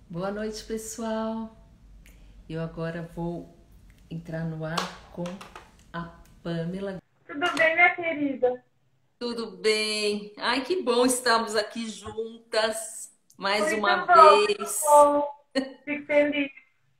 Boa noite, pessoal. Eu agora vou entrar no ar com a Pamela. Tudo bem, minha querida? Tudo bem? Ai, que bom estarmos aqui juntas mais uma Muito bom, muito vez. bom. Fico feliz,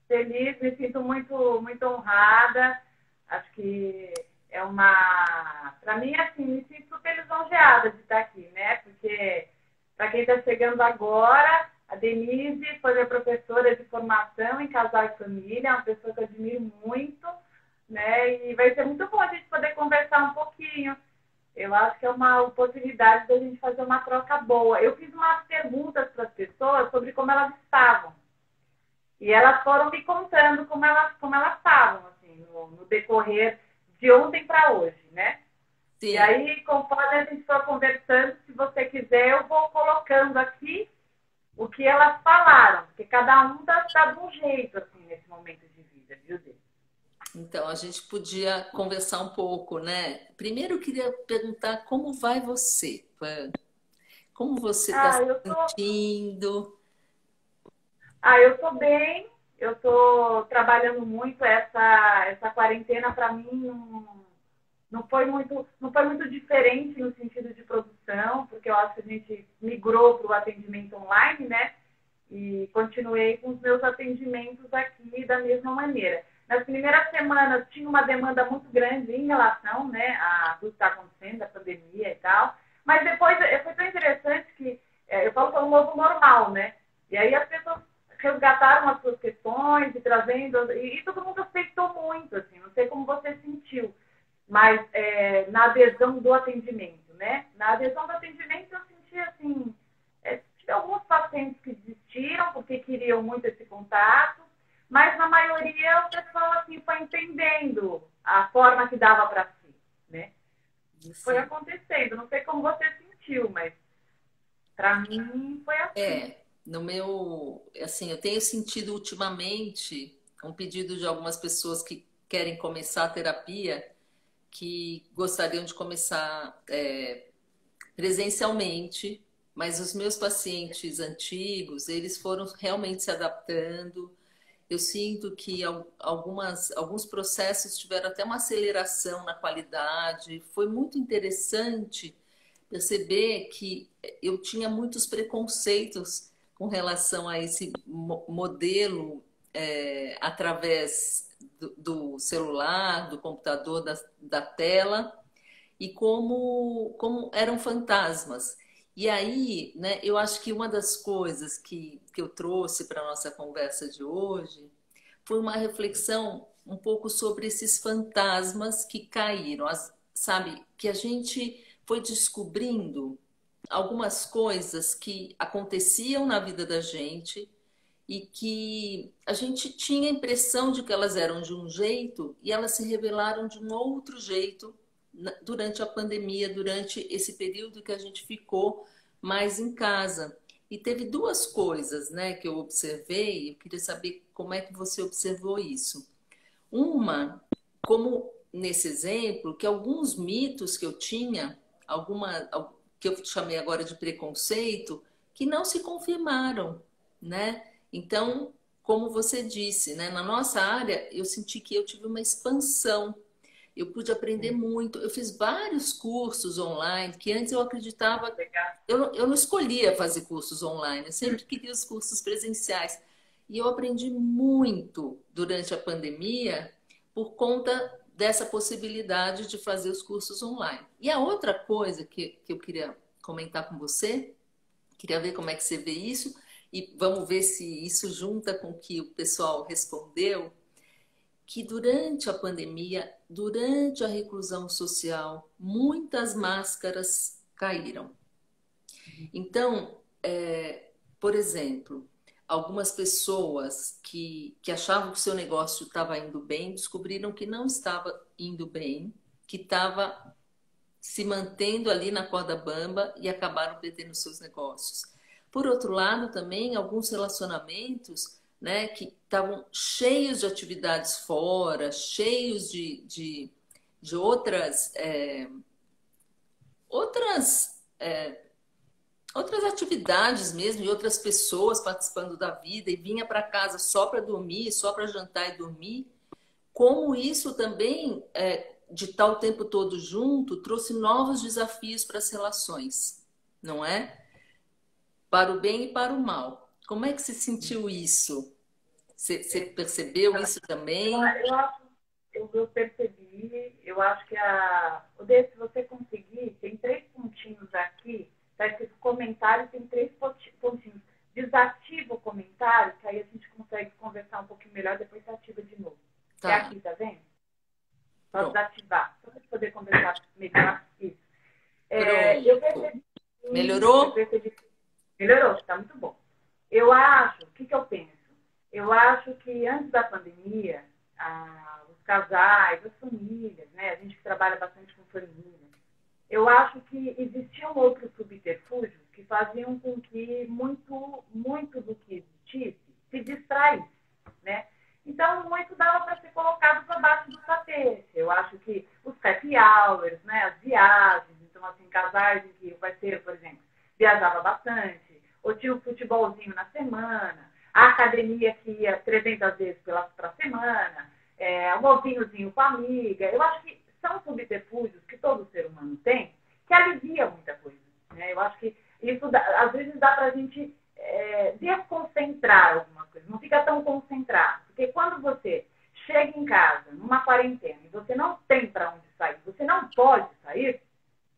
feliz, me sinto muito, muito honrada. Acho que é uma. Para mim, assim, me sinto super lisonjeada de estar aqui, né? Porque, para quem está chegando agora, a Denise foi minha professora de formação em casal e família, uma pessoa que eu admiro muito, né? E vai ser muito bom a gente poder conversar um pouquinho. Eu acho que é uma oportunidade da gente fazer uma troca boa. Eu fiz umas perguntas para as pessoas sobre como elas estavam. E elas foram me contando como elas estavam, assim, no decorrer de ontem para hoje, né? E Sim, aí, conforme a gente for conversando, se você quiser, eu vou colocando aqui o que elas falaram, porque cada um está de um jeito, assim, nesse momento de vida, viu, Dê? então a gente podia conversar um pouco, né? Primeiro eu queria perguntar como vai você, Pam? Como você está se Ah, eu tô, sentindo? eu tô bem, eu tô trabalhando muito. Essa quarentena para mim não foi muito diferente no sentido de produção, porque eu acho que a gente migrou para o atendimento online, né? E continuei com os meus atendimentos aqui da mesma maneira. Nas primeiras semanas tinha uma demanda muito grande em relação, né, a tudo que está acontecendo, a pandemia e tal, mas depois foi tão interessante que eu falo que é um novo normal, né? E aí as pessoas resgataram as suas questões e trazendo, e todo mundo aceitou muito, assim, não sei como você sentiu, mas na adesão do atendimento, né? Na adesão do atendimento eu senti assim, tive alguns pacientes que desistiram porque queriam muito esse contato, mas na maioria o pessoal assim foi entendendo a forma que dava para si, né? E foi Sim. acontecendo. Não sei como você sentiu, mas para mim foi assim. No meu, assim, eu tenho sentido ultimamente um pedido de algumas pessoas que querem começar a terapia, que gostariam de começar presencialmente, mas os meus pacientes antigos, eles foram realmente se adaptando. Eu sinto que alguns processos tiveram até uma aceleração na qualidade. Foi muito interessante perceber que eu tinha muitos preconceitos com relação a esse modelo através do celular, do computador, da tela, e como eram fantasmas. E aí, né, eu acho que uma das coisas que eu trouxe para a nossa conversa de hoje foi uma reflexão um pouco sobre esses fantasmas que caíram, sabe? Que a gente foi descobrindo algumas coisas que aconteciam na vida da gente e que a gente tinha a impressão de que elas eram de um jeito e elas se revelaram de um outro jeito durante a pandemia, durante esse período que a gente ficou mais em casa. E teve duas coisas, né, que eu observei, eu queria saber como é que você observou isso. Uma, como nesse exemplo, que alguns mitos que eu tinha, que eu chamei agora de preconceito, que não se confirmaram, né? Então, como você disse, né, na nossa área, eu senti que eu tive uma expansão. Eu pude aprender muito. Eu fiz vários cursos online que antes eu acreditava. Eu não escolhia fazer cursos online, eu sempre queria os cursos presenciais. E eu aprendi muito durante a pandemia por conta dessa possibilidade de fazer os cursos online. E a outra coisa que eu queria comentar com você, queria ver como é que você vê isso, e vamos ver se isso junta com o que o pessoal respondeu, que durante a pandemia, durante a reclusão social, muitas máscaras caíram. Então, por exemplo, algumas pessoas que achavam que o seu negócio estava indo bem, descobriram que não estava indo bem, que estava se mantendo ali na corda bamba e acabaram perdendo seus negócios. Por outro lado, também alguns relacionamentos, né, que estavam cheios de atividades fora, cheios de outras outras atividades mesmo, e outras pessoas participando da vida, e vinha para casa só para dormir, só para jantar e dormir, como isso também, de estar o tempo todo junto, trouxe novos desafios para as relações, não é? Para o bem e para o mal. Como é que você sentiu isso? Você percebeu isso também? Eu acho, eu percebi, eu acho que o Dê, se você conseguir, tem 3 pontinhos aqui, tá escrito comentário, tem 3 pontinhos. Desativa o comentário, que aí a gente consegue conversar um pouquinho melhor, depois você ativa de novo. É Tá, aqui, tá vendo? Só pronto. desativar, para a gente poder conversar melhor. Isso. Eu Pronto. percebi, eu Melhorou? percebi, melhorou, está muito bom. Eu acho, o que eu penso? Eu acho que antes da pandemia, os casais, as famílias, né? A gente que trabalha bastante com família, eu acho que existiam outros subterfúgios que faziam com que muito do que existisse se distraísse, né? Então, muito dava para ser colocado para baixo do tapete. Eu acho que os happy hours, né? As viagens, então, assim, casais em que o parceiro, por exemplo, viajava bastante, ou tinha um futebolzinho na semana, a academia que ia 300 vezes para semana, um ovinhozinho com a amiga. Eu acho que são subterfúgios que todo ser humano tem, que alivia muita coisa. Né? Eu acho que isso, às vezes, dá para a gente desconcentrar alguma coisa. Não fica tão concentrado. Porque quando você chega em casa, numa quarentena, e você não tem para onde sair, você não pode sair,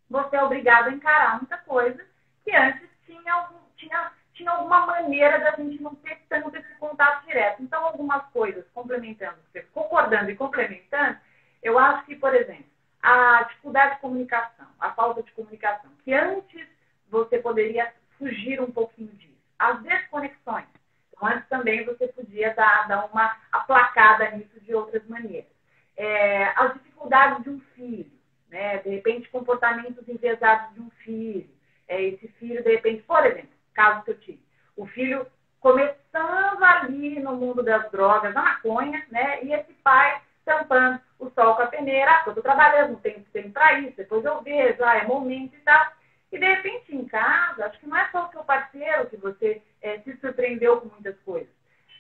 você é obrigado a encarar muita coisa que antes tinha alguma maneira da gente não ter tanto esse contato direto. Então, algumas coisas, complementando, concordando e complementando, eu acho que, por exemplo, a dificuldade de comunicação, a falta de comunicação, que antes você poderia fugir um pouquinho disso. As desconexões. Então, antes também você podia dar uma aplacada nisso de outras maneiras. As dificuldades de um filho, né? De repente, comportamentos enviesados de um filho. Esse filho, de repente, por exemplo, caso que eu tive, o filho começando ali no mundo das drogas, da maconha, né? E esse pai tampando o sol com a peneira, eu estou trabalhando, não tenho tempo para isso, depois eu vejo, é momento e tal. E de repente em casa, acho que não é só o seu parceiro que você se surpreendeu com muitas coisas.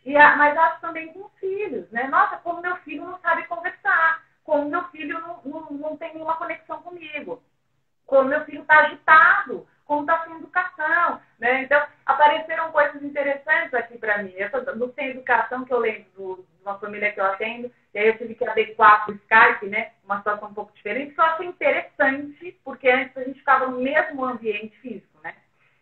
Mas acho também com os filhos, né? Nossa, como meu filho não sabe conversar, como meu filho não tem nenhuma conexão comigo, como meu filho está agitado, como está sem educação, né? Então, apareceram coisas interessantes aqui para mim. No Sem Educação, que eu lembro de uma família que eu atendo, e aí eu tive que adequar para o Skype, né? Uma situação um pouco diferente, que eu achei interessante, porque antes a gente ficava no mesmo ambiente físico, né?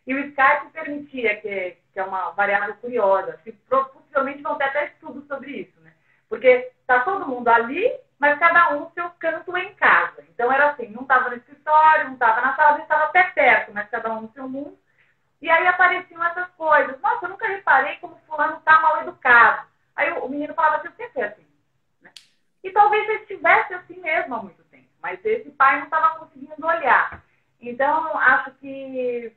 E o Skype permitia, que é uma variável curiosa, que possivelmente vão ter até estudos sobre isso, né? Porque está todo mundo ali, mas cada um no seu canto em casa. Então era assim, não estava no escritório, não estava na sala, a gente estava até perto, mas cada um no seu mundo. E aí apareciam essas coisas. Nossa, eu nunca reparei como fulano está mal educado. Aí o menino falava assim, eu sempre assim. Né? E talvez ele estivesse assim mesmo há muito tempo, mas esse pai não estava conseguindo olhar. Então, acho que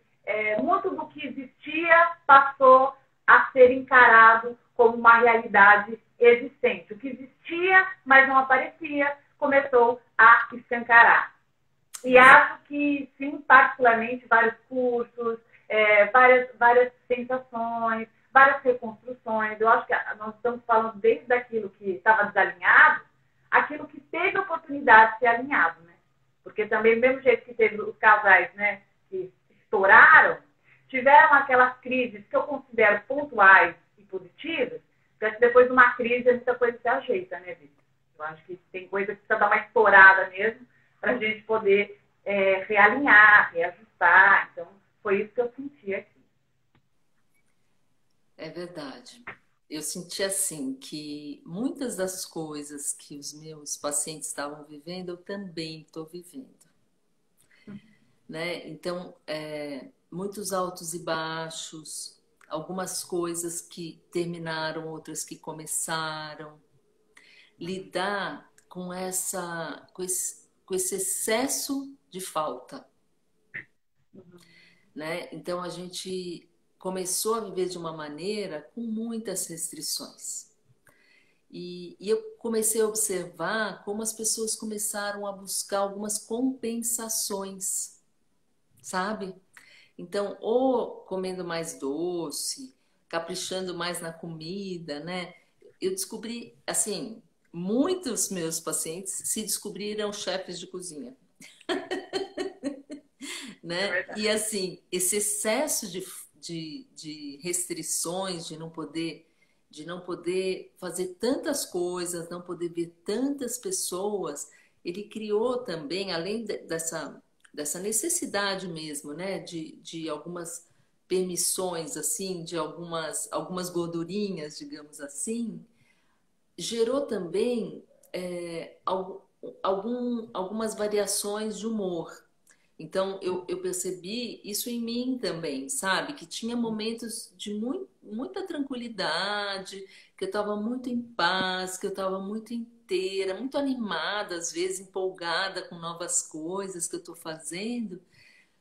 muito do que existia passou a ser encarado como uma realidade existente. O que existia, mas não aparecia, começou a escancarar. E acho que, sim, particularmente, vários cursos, várias sensações, várias reconstruções. Eu acho que nós estamos falando desde aquilo que estava desalinhado, aquilo que teve a oportunidade de ser alinhado, né? Porque também, do mesmo jeito que teve os casais, né, que estouraram, tiveram aquelas crises que eu considero pontuais e positivas, porque depois de uma crise muita coisa se ajeita, né, Vitor? Eu acho que tem coisa que precisa dar uma estourada mesmo para a gente poder realinhar, reajustar. Então, foi isso que eu senti aqui. É verdade. Eu senti assim que muitas das coisas que os meus pacientes estavam vivendo, eu também estou vivendo, né? Então, muitos altos e baixos, algumas coisas que terminaram, outras que começaram. Lidar com com esse excesso de falta, né? Então a gente começou a viver de uma maneira com muitas restrições. E eu comecei a observar como as pessoas começaram a buscar algumas compensações, sabe? Então, ou comendo mais doce, caprichando mais na comida, né? Eu descobri, assim, muitos meus pacientes se descobriram chefes de cozinha, É né? verdade. E assim, esse excesso de restrições, de não poder fazer tantas coisas, não poder ver tantas pessoas, ele criou também, dessa necessidade mesmo, né? De algumas permissões, assim, de algumas gordurinhas, digamos assim, gerou também algumas variações de humor. Então, eu percebi isso em mim também, sabe? Que tinha momentos de muita tranquilidade, que eu estava muito em paz, que eu estava muito inteira, muito animada, às vezes empolgada com novas coisas que eu estou fazendo.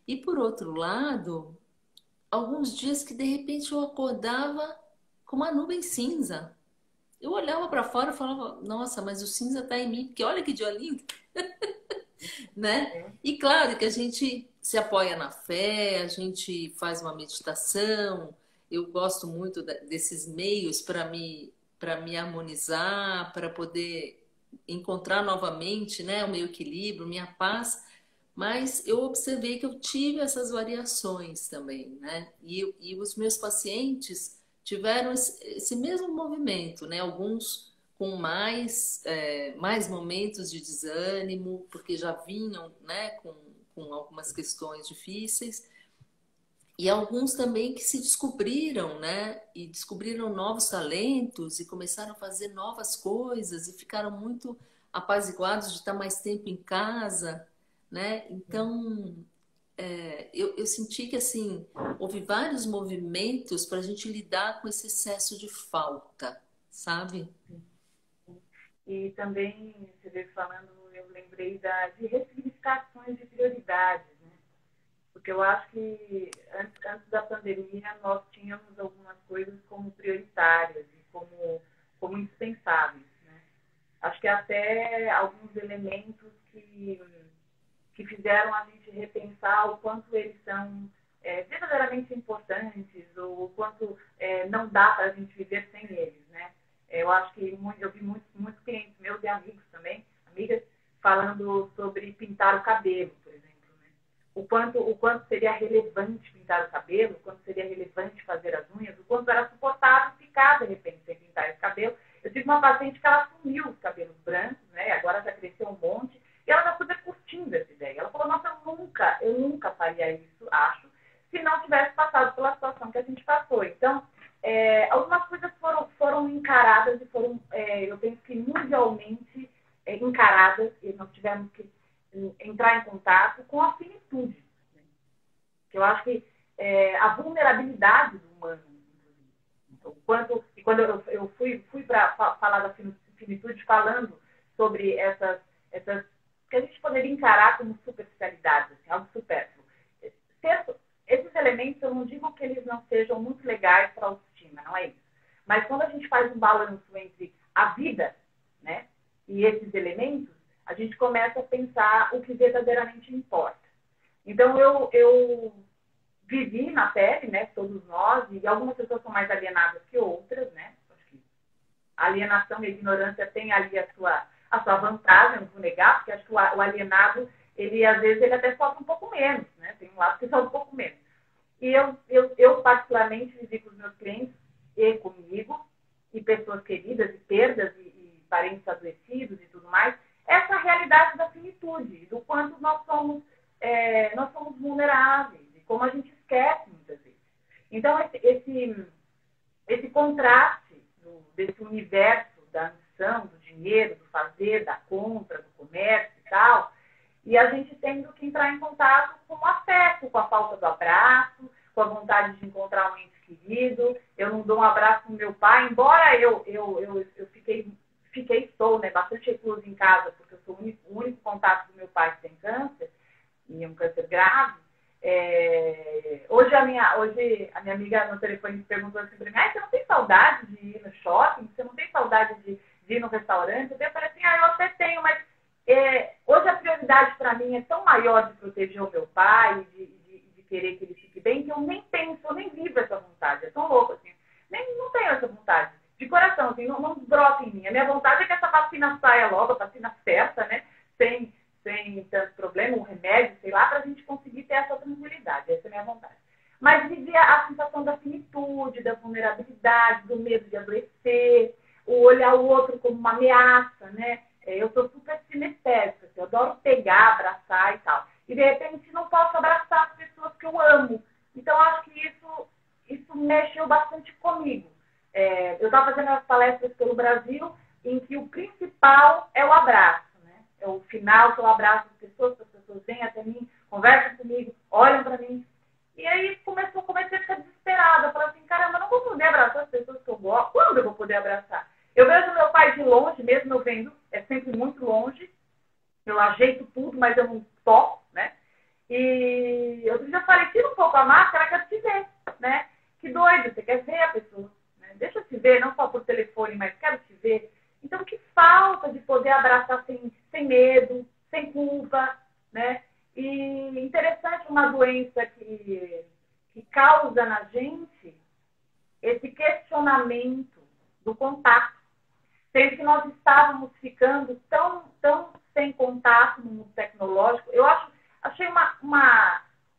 E por outro lado, alguns dias que de repente eu acordava com uma nuvem cinza. Eu olhava para fora e falava, nossa, mas o cinza está em mim, porque olha que dia lindo, né? Sim. E claro que a gente se apoia na fé, a gente faz uma meditação. Eu gosto muito desses meios para me harmonizar, para poder encontrar novamente, né, o meu equilíbrio, minha paz. Mas eu observei que eu tive essas variações também, né? E os meus pacientes tiveram esse mesmo movimento, né? Alguns com mais momentos de desânimo, porque já vinham, né, com algumas questões difíceis, e alguns também que se descobriram, né, e descobriram novos talentos e começaram a fazer novas coisas e ficaram muito apaziguados de estar mais tempo em casa, né? Então, eu senti que assim houve vários movimentos para a gente lidar com esse excesso de falta, sabe? E também, você veio falando, eu lembrei de ressignificações de prioridades, né? Porque eu acho que antes da pandemia nós tínhamos algumas coisas como prioritárias e como indispensáveis, né? Acho que até alguns elementos que fizeram a gente repensar o quanto eles são verdadeiramente importantes ou o quanto não dá para a gente viver sem eles, né? Eu acho que eu vi muitos clientes meus e amigos também, amigas, falando sobre pintar o cabelo, por exemplo, né? O quanto seria relevante pintar o cabelo, o quanto seria relevante fazer as unhas, o quanto era suportável ficar, de repente, sem pintar esse cabelo. Eu tive uma paciente que ela assumiu os cabelos brancos, né? Agora já cresceu um monte, e ela está super curtindo essa ideia. Ela falou, nossa, eu nunca faria isso, acho, se não tivesse passado pela situação que a gente passou. Então, algumas coisas foram encaradas e foram, eu penso que mundialmente encaradas, e nós tivemos que entrar em contato com a finitude. Né? Que eu acho que a vulnerabilidade do humano, inclusive. Então, e quando eu fui para falar da finitude, falando sobre essas que a gente poderia encarar como superficialidades, assim, algo supérfluo. Esses elementos, eu não digo que eles não sejam muito legais para a autoestima, não é isso. Mas quando a gente faz um balanço entre a vida, né, e esses elementos, a gente começa a pensar o que verdadeiramente importa. Então, eu vivi na pele, né, todos nós, e algumas pessoas são mais alienadas que outras, né. Acho que a alienação e a ignorância têm ali a sua vantagem, não vou negar, porque acho que o alienado, ele às vezes ele até sofre um pouco menos, né? Tem um lado que sofre um pouco menos. E eu particularmente vivi com os meus clientes e comigo, e pessoas queridas, e perdas, e parentes adoecidos e tudo mais, essa realidade da finitude, do quanto nós somos vulneráveis, e como a gente esquece muitas vezes. Então, esse contraste desse universo da ambição, do dinheiro, do fazer, da compra, do comércio e tal, e a gente tendo que entrar em contato com o afeto, com a falta do abraço, com a vontade de encontrar um ente querido. Eu não dou um abraço no meu pai, embora eu estou, né, bastante reclusa em casa, porque eu sou o único contato do meu pai que tem câncer, e um câncer grave. Hoje a minha amiga no telefone me perguntou assim para mim, você não tem saudade de ir no shopping? Você não tem saudade de ir no restaurante? Eu falei assim, eu até tenho, mas hoje a prioridade para mim é tão maior de proteger o meu pai, de querer que ele fique Se bem que eu nem penso, eu nem vivo essa vontade. É tão louco, assim. Não tenho essa vontade. De coração, assim, não brota em mim. A minha vontade é que essa vacina saia logo, a vacina certa, né? Sem tanto problema, um remédio, sei lá, para a gente conseguir ter essa tranquilidade. Essa é a minha vontade. Mas viver a sensação da finitude, da vulnerabilidade, do medo de adoecer, o olhar o outro como uma ameaça, né? Eu sou super sinestésica, assim, eu adoro pegar, abraçar e tal. E, de repente, não posso abraçar as pessoas que eu amo. Então, acho que isso mexeu bastante comigo. Eu estava fazendo as palestras pelo Brasil, em que o principal é o abraço, né? É o final que eu abraço as pessoas vêm até mim, conversam comigo, olham para mim. E aí comecei a ficar desesperada. Eu falei assim, caramba, eu não vou poder abraçar as pessoas que eu gosto. Quando eu vou poder abraçar? Eu vejo meu pai de longe, mesmo eu vendo, é sempre muito longe. Eu ajeito tudo, mas eu não toco, né? E eu já falei, tira um pouco a máscara, eu quero te ver, né? Que doido, você quer ver a pessoa, né? Deixa eu te ver, não só por telefone, mas quero te ver. Então, que falta de poder abraçar sem medo, sem culpa, né? E interessante uma doença que causa na gente esse questionamento do contato. Sendo que nós estávamos ficando tão sem contato no mundo tecnológico. Eu achei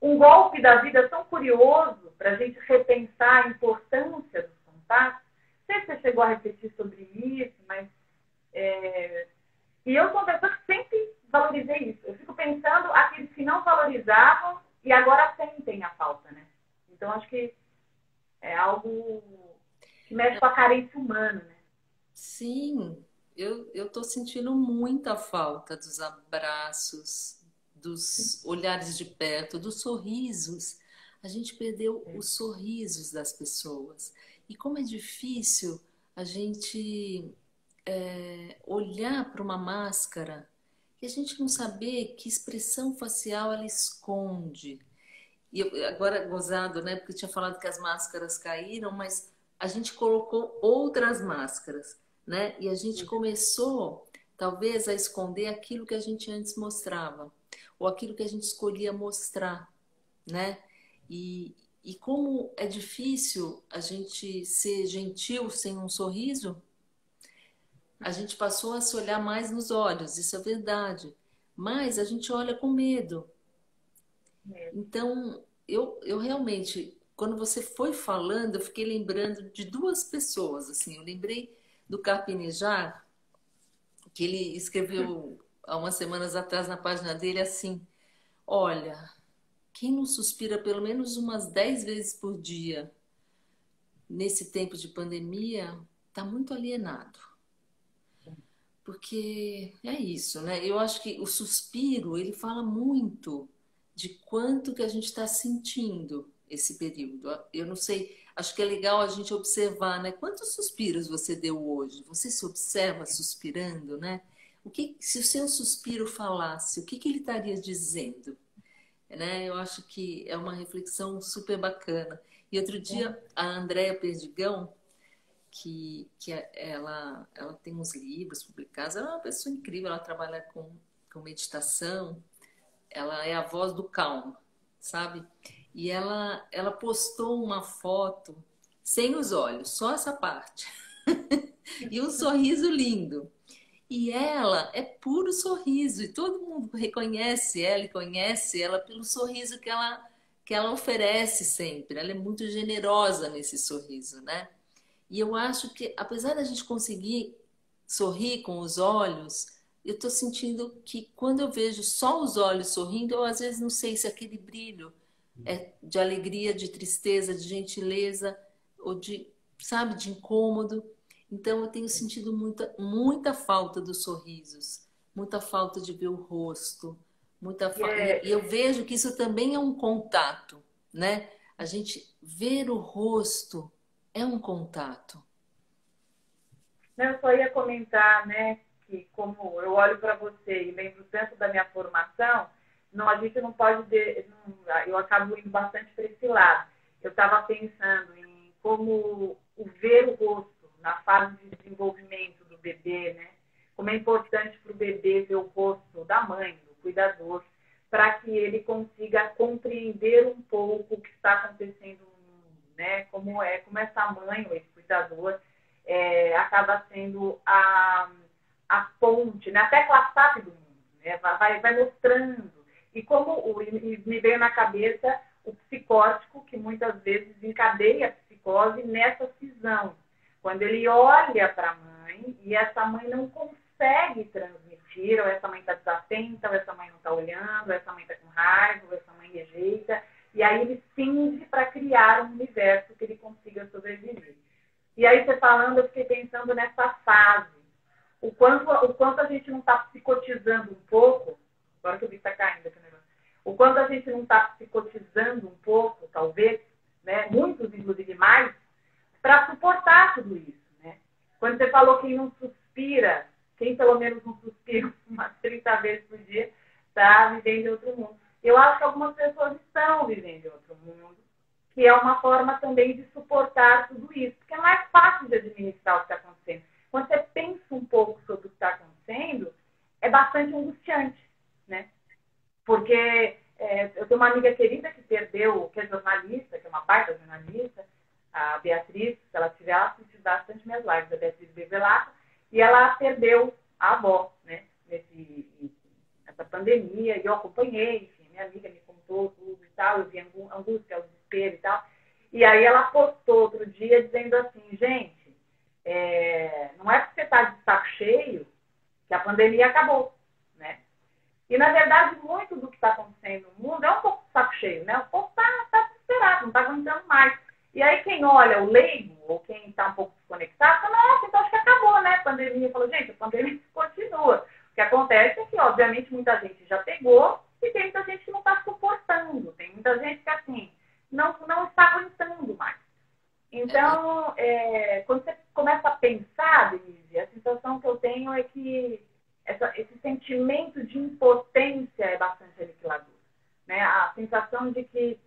um golpe da vida tão curioso para a gente repensar a importância dos contatos. Não sei se você chegou a refletir sobre isso, mas... E eu sou uma pessoa que sempre valorizei isso. Eu fico pensando aqueles que não valorizavam e agora sentem a falta, né? Então, acho que é algo que mexe com a carência humana, né? Sim, eu tô sentindo muita falta dos abraços, dos olhares de perto, dos sorrisos. A gente perdeu os sorrisos das pessoas. E como é difícil a gente olhar para uma máscara e a gente não saber que expressão facial ela esconde. E agora, gozado, né? Porque eu tinha falado que as máscaras caíram, mas a gente colocou outras máscaras, né? E a gente começou, talvez, a esconder aquilo que a gente antes mostrava, ou aquilo que a gente escolhia mostrar, né? E como é difícil a gente ser gentil sem um sorriso, a gente passou a se olhar mais nos olhos, isso é verdade. Mas a gente olha com medo. Então, eu realmente, quando você foi falando, eu fiquei lembrando de duas pessoas, assim. Eu lembrei do Carpinejar, que ele escreveu há umas semanas atrás na página dele assim: olha, quem não suspira pelo menos umas 10 vezes por dia nesse tempo de pandemia está muito alienado. Porque é isso, né? Eu acho que o suspiro, ele fala muito de quanto que a gente está sentindo esse período. Eu não sei, acho que é legal a gente observar, né? Quantos suspiros você deu hoje? Você se observa suspirando, né? Se o seu suspiro falasse, o que ele estaria dizendo? Né? Eu acho que é uma reflexão super bacana. E outro dia, a Andréa Perdigão, ela tem uns livros publicados, ela é uma pessoa incrível, ela trabalha com meditação, ela é a voz do calmo, sabe? E ela postou uma foto sem os olhos, só essa parte. E um sorriso lindo. E ela é puro sorriso, e todo mundo reconhece ela e conhece ela pelo sorriso que ela oferece sempre. Ela é muito generosa nesse sorriso, né? E eu acho que, apesar da gente conseguir sorrir com os olhos, eu estou sentindo que quando eu vejo só os olhos sorrindo, eu às vezes não sei se aquele brilho é de alegria, de tristeza, de gentileza, ou de, sabe, de incômodo. Então eu tenho sentido muita falta dos sorrisos, muita falta de ver o rosto, e eu vejo que isso também é um contato, né? A gente ver o rosto é um contato. Eu só ia comentar, né, que como eu olho para você e lembro tanto da minha formação, a gente não pode... eu acabo indo bastante para esse lado. Eu estava pensando em como ver o rosto na fase de desenvolvimento do bebê, né? Como é importante para o bebê ver o rosto da mãe, do cuidador, para que ele consiga compreender um pouco o que está acaba sendo a ponte, né? A tecla SAP do mundo, né? Vai mostrando. E me veio na cabeça o psicótico, que muitas vezes encadeia a psicose nessa cisão. Quando ele olha para a mãe e essa mãe não consegue transmitir, ou essa mãe está desatenta, ou essa mãe não está olhando, ou essa mãe está com raiva, ou essa mãe rejeita, e aí ele cinge para criar um universo que ele consiga sobreviver. E aí, você falando, eu fiquei pensando nessa fase. O quanto a gente não está psicotizando um pouco, agora que eu vi que está caindo aqui o negócio, o quanto a gente não está psicotizando um pouco, talvez, né, muitos, inclusive mais, para suportar tudo isso, né? Quando você falou quem não suspira, quem pelo menos não suspira umas 30 vezes por dia, está vivendo em outro mundo. Eu acho que algumas pessoas estão vivendo em outro mundo, que é uma forma também de suportar tudo isso, porque é mais fácil de administrar o que está acontecendo. Quando você pensa um pouco sobre o que está acontecendo, é bastante angustiante, né? Porque eu tenho uma amiga querida que perdeu, que é jornalista, que é uma baita jornalista, a Beatriz, se ela tiver, ela assiste bastante minhas lives, a Beatriz Bevelato, e ela perdeu a avó, né, nessa pandemia, e eu acompanhei, enfim, minha amiga me contou tudo e tal, eu vi angústia, o desespero e tal, e aí ela postou outro dia dizendo assim, gente, não é porque você está de saco cheio que a pandemia acabou, né? E, na verdade, muito do que está acontecendo no mundo é um pouco de saco cheio, né? O povo está desesperado, não está aguentando mais. E aí quem olha o leigo, ou quem está um pouco desconectado, fala, nossa, então acho que acabou, né? A pandemia. Falou, gente, a pandemia continua. O que acontece é que, obviamente, muita gente já pegou e tem muita gente que não está suportando. Tem muita gente que, assim, não está aguentando mais. Então, quando você começa a pensar, Denise, a sensação que eu tenho é que esse sentimento de impotência é bastante aniquilador, né? A sensação de que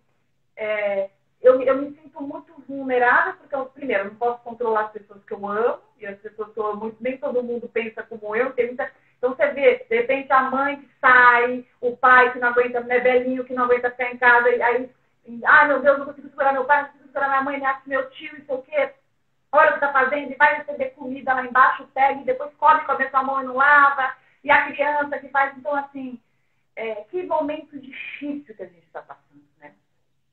eu me sinto muito vulnerável, porque, primeiro, eu não posso controlar as pessoas que eu amo, e as pessoas que eu amo muito, nem todo mundo pensa como eu. Então, você vê, de repente, a mãe que sai, o pai que não aguenta, né, velhinho que não aguenta ficar em casa, e aí, meu Deus, não consigo segurar meu pai, não consigo segurar minha mãe, nem meu tio, não sei o quê. Olha o que está fazendo, e vai receber comida lá embaixo, pega, e depois come com a mesma mão e não lava. E a criança que faz, então, assim, que momento difícil que a gente está passando, né?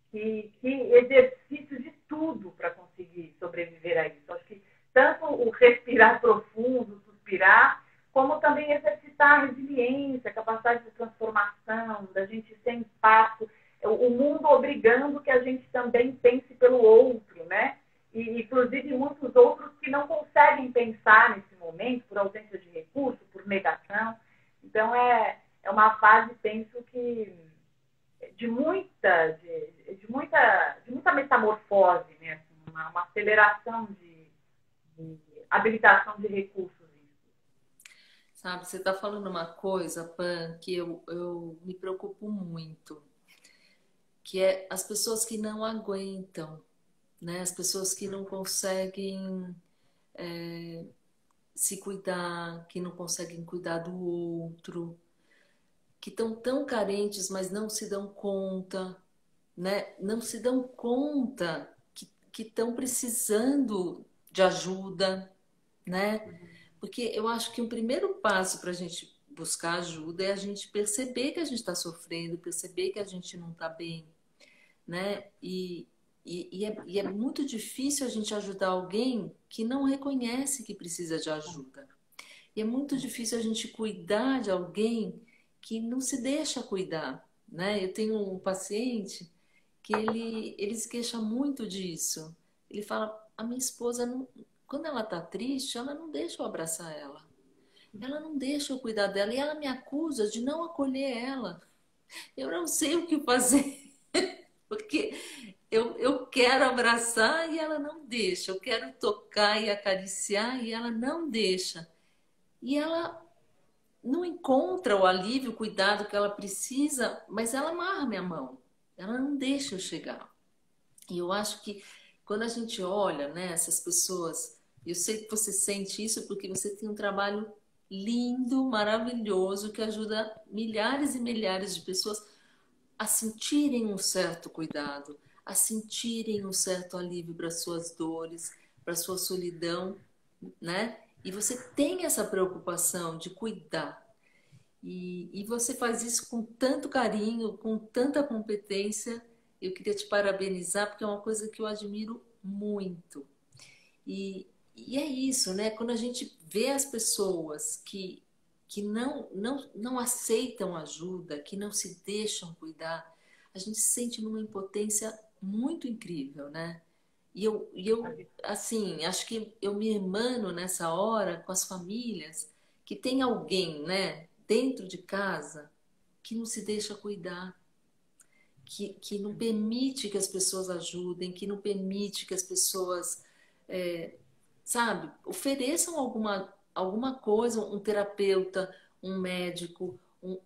Que exercício de tudo para conseguir sobreviver a isso. Acho que tanto o respirar profundo, suspirar, como também exercitar a resiliência, a capacidade de transformação, da gente ser empático, o mundo obrigando que a gente também pense pelo outro, né? E, inclusive, muitos outros que não conseguem pensar nesse momento, por ausência de recursos, por negação. Então, é uma fase, penso que, de muita metamorfose, né? Assim, uma aceleração de habilitação de recursos. Sabe, você está falando uma coisa, Pan, que eu me preocupo muito, que é as pessoas que não aguentam, né? As pessoas que não conseguem se cuidar, que não conseguem cuidar do outro, que estão tão carentes, mas não se dão conta, né? Não se dão conta que estão precisando de ajuda, né? Porque eu acho que o primeiro passo para a gente buscar ajuda é a gente perceber que a gente está sofrendo, perceber que a gente não está bem, né? E é muito difícil a gente ajudar alguém que não reconhece que precisa de ajuda. E é muito difícil a gente cuidar de alguém que não se deixa cuidar, né? Eu tenho um paciente que ele se queixa muito disso. Ele fala, a minha esposa, não, quando ela está triste, ela não deixa eu abraçar ela. Ela não deixa eu cuidar dela. E ela me acusa de não acolher ela. Eu não sei o que fazer. Porque eu quero abraçar e ela não deixa. Eu quero tocar e acariciar e ela não deixa. E ela não encontra o alívio, o cuidado que ela precisa, mas ela amarra minha mão. Ela não deixa eu chegar. E eu acho que quando a gente olha, né, essas pessoas, eu sei que você sente isso porque você tem um trabalho lindo, maravilhoso, que ajuda milhares e milhares de pessoas a sentirem um certo cuidado, a sentirem um certo alívio para suas dores, para sua solidão. né? E você tem essa preocupação de cuidar. E você faz isso com tanto carinho, com tanta competência. Eu queria te parabenizar, porque é uma coisa que eu admiro muito. E é isso, né? Quando a gente vê as pessoas que não aceitam ajuda, que não se deixam cuidar, a gente se sente numa impotência muito incrível, né? Assim, acho que eu me emano nessa hora com as famílias que tem alguém, né, dentro de casa que não se deixa cuidar, que não permite que as pessoas ajudem, que não permite que as pessoas, é, sabe, ofereçam alguma coisa, um terapeuta, um médico,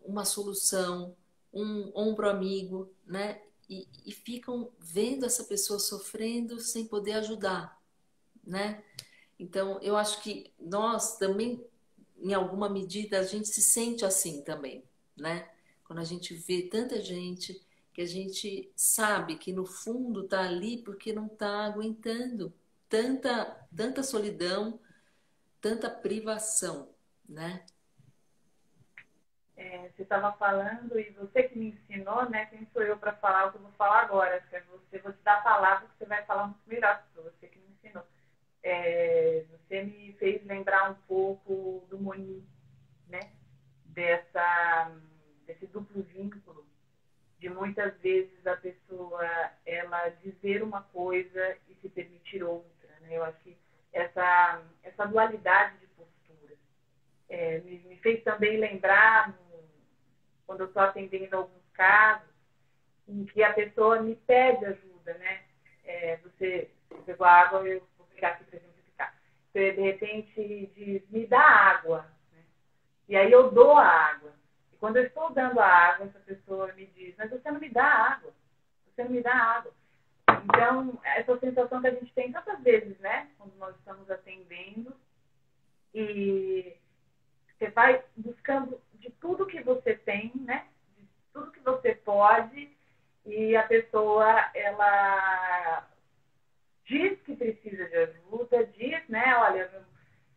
uma solução, um ombro amigo, né? E ficam vendo essa pessoa sofrendo sem poder ajudar, né? Então, eu acho que nós também, em alguma medida, a gente se sente assim também, né? Quando a gente vê tanta gente que a gente sabe que no fundo está ali porque não está aguentando tanta solidão, tanta privação, né? Você estava falando e você que me ensinou, né? Quem sou eu para falar o que eu vou falar agora? Que é você, vou te dar a palavra que você vai falar muito melhor, porque você que me ensinou. Você me fez lembrar um pouco do Moni, né? Desse duplo vínculo, de muitas vezes a pessoa ela dizer uma coisa e se permitir outra, né? Eu acho que essa dualidade de postura me fez também lembrar quando eu estou atendendo alguns casos em que a pessoa me pede ajuda, né? Você pegou a água, eu vou pegar aqui para exemplificar. Você, de repente, diz, me dá água. Né? E aí eu dou a água. E quando eu estou dando a água, essa pessoa me diz, mas você não me dá água. Você não me dá água. Então, essa sensação que a gente tem tantas vezes, né? Quando nós estamos atendendo e você vai buscando de tudo que você tem, né? De tudo que você pode, e a pessoa, ela diz que precisa de ajuda, diz, né? Olha,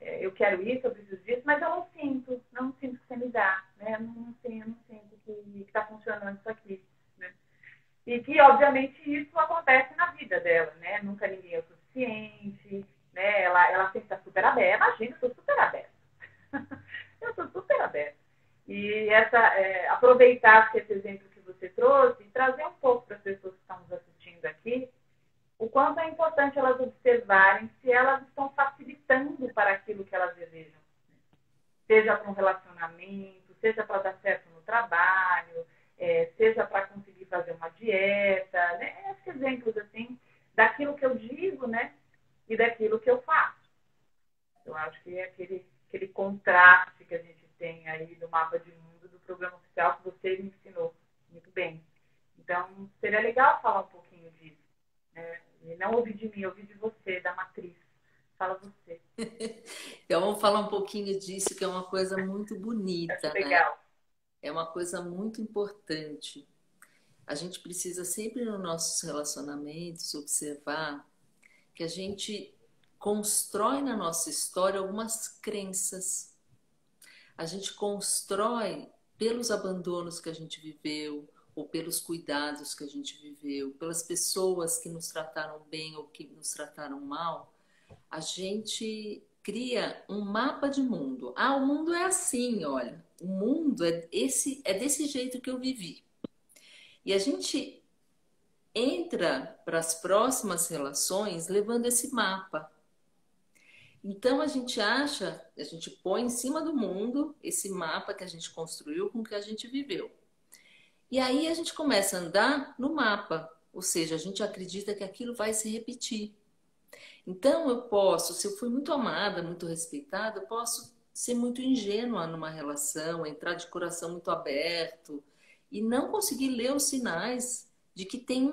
eu quero isso, eu preciso disso, mas eu não sinto que você me dá, né? Eu não sinto que está funcionando isso aqui, né? E que, obviamente, isso acontece na vida dela, né? Nunca ninguém é o suficiente, né? Ela sempre está super aberta. Imagina, eu sou super aberta. Eu sou super aberta. E aproveitar esse exemplo que você trouxe e trazer um pouco para as pessoas que estão nos assistindo aqui, o quanto é importante elas observarem se elas estão facilitando para aquilo que elas desejam. Seja para um relacionamento, seja para dar certo no trabalho, seja para conseguir fazer uma dieta, né? Esses exemplos, assim, daquilo que eu digo, né? E daquilo que eu faço. Eu acho que é aquele contraste que a gente tem aí do mapa de mundo do programa oficial que você me ensinou muito bem. Então, seria legal falar um pouquinho disso. Né? E não ouvir de mim, ouvir de você, da matriz. Fala você. Então, vamos falar um pouquinho disso, que é uma coisa muito bonita, né? Legal. É uma coisa muito importante. A gente precisa sempre nos nossos relacionamentos observar que a gente constrói na nossa história algumas crenças. A gente constrói pelos abandonos que a gente viveu, ou pelos cuidados que a gente viveu, pelas pessoas que nos trataram bem ou que nos trataram mal, a gente cria um mapa de mundo. Ah, o mundo é assim, olha. O mundo é desse jeito que eu vivi. E a gente entra para as próximas relações levando esse mapa. Então a gente põe em cima do mundo esse mapa que a gente construiu com o que a gente viveu. E aí a gente começa a andar no mapa, ou seja, a gente acredita que aquilo vai se repetir. Então eu posso, se eu fui muito amada, muito respeitada, eu posso ser muito ingênua numa relação, entrar de coração muito aberto e não conseguir ler os sinais de que tem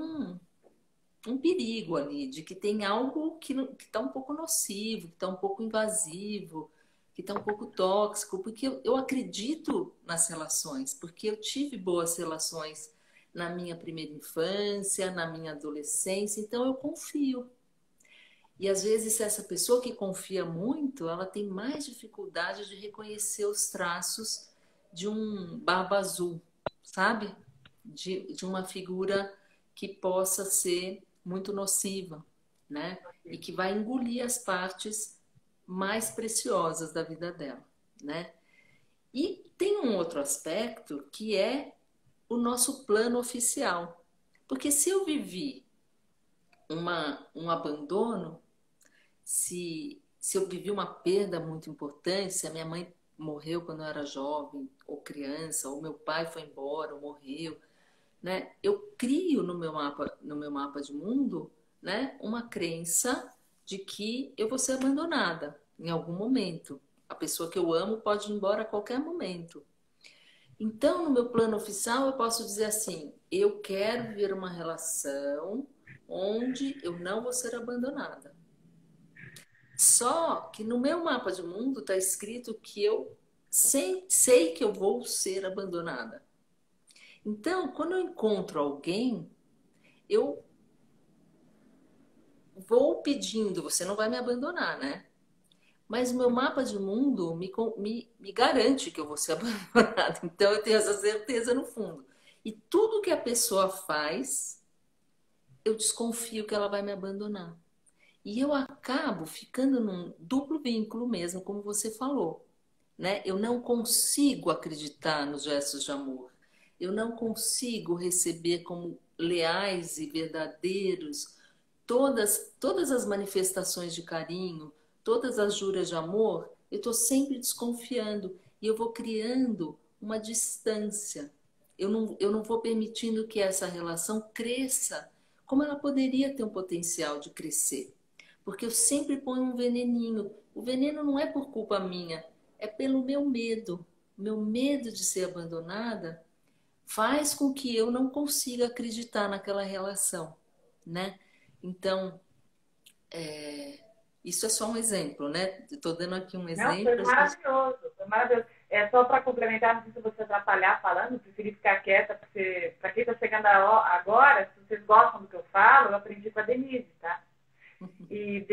um perigo ali, de que tem algo que está um pouco nocivo, que está um pouco invasivo, que está um pouco tóxico, porque eu acredito nas relações, porque eu tive boas relações na minha primeira infância, na minha adolescência, então eu confio. E às vezes essa pessoa que confia muito, ela tem mais dificuldade de reconhecer os traços de um barba azul, sabe? De uma figura que possa ser muito nociva, né? E que vai engolir as partes mais preciosas da vida dela, né? E tem um outro aspecto que é o nosso plano oficial. Porque se eu vivi um abandono, se eu vivi uma perda muito importante, se a minha mãe morreu quando eu era jovem ou criança, ou meu pai foi embora ou morreu, né? Eu crio no meu mapa de mundo, né, uma crença de que eu vou ser abandonada em algum momento. A pessoa que eu amo pode ir embora a qualquer momento. Então, no meu plano oficial, eu posso dizer assim: eu quero viver uma relação onde eu não vou ser abandonada. Só que no meu mapa de mundo está escrito que eu sei que eu vou ser abandonada. Então, quando eu encontro alguém, eu vou pedindo, você não vai me abandonar, né? Mas o meu mapa de mundo me garante que eu vou ser abandonada. Então, eu tenho essa certeza no fundo. E tudo que a pessoa faz, eu desconfio que ela vai me abandonar. E eu acabo ficando num duplo vínculo mesmo, como você falou, né? Eu não consigo acreditar nos gestos de amor. Eu não consigo receber como leais e verdadeiros todas as manifestações de carinho, todas as juras de amor. Eu estou sempre desconfiando e eu vou criando uma distância. Eu não vou permitindo que essa relação cresça como ela poderia ter um potencial de crescer. Porque eu sempre ponho um veneninho. O veneno não é por culpa minha, é pelo meu medo. Meu medo de ser abandonada faz com que eu não consiga acreditar naquela relação, né? Então, isso é só um exemplo, né? Estou dando aqui um Não, foi exemplo. As pessoas... maravilhoso, foi maravilhoso. É só para complementar, não sei se você atrapalhar falando, preferi ficar quieta, porque para quem está chegando agora, se vocês gostam do que eu falo, eu aprendi com a Denise, tá? E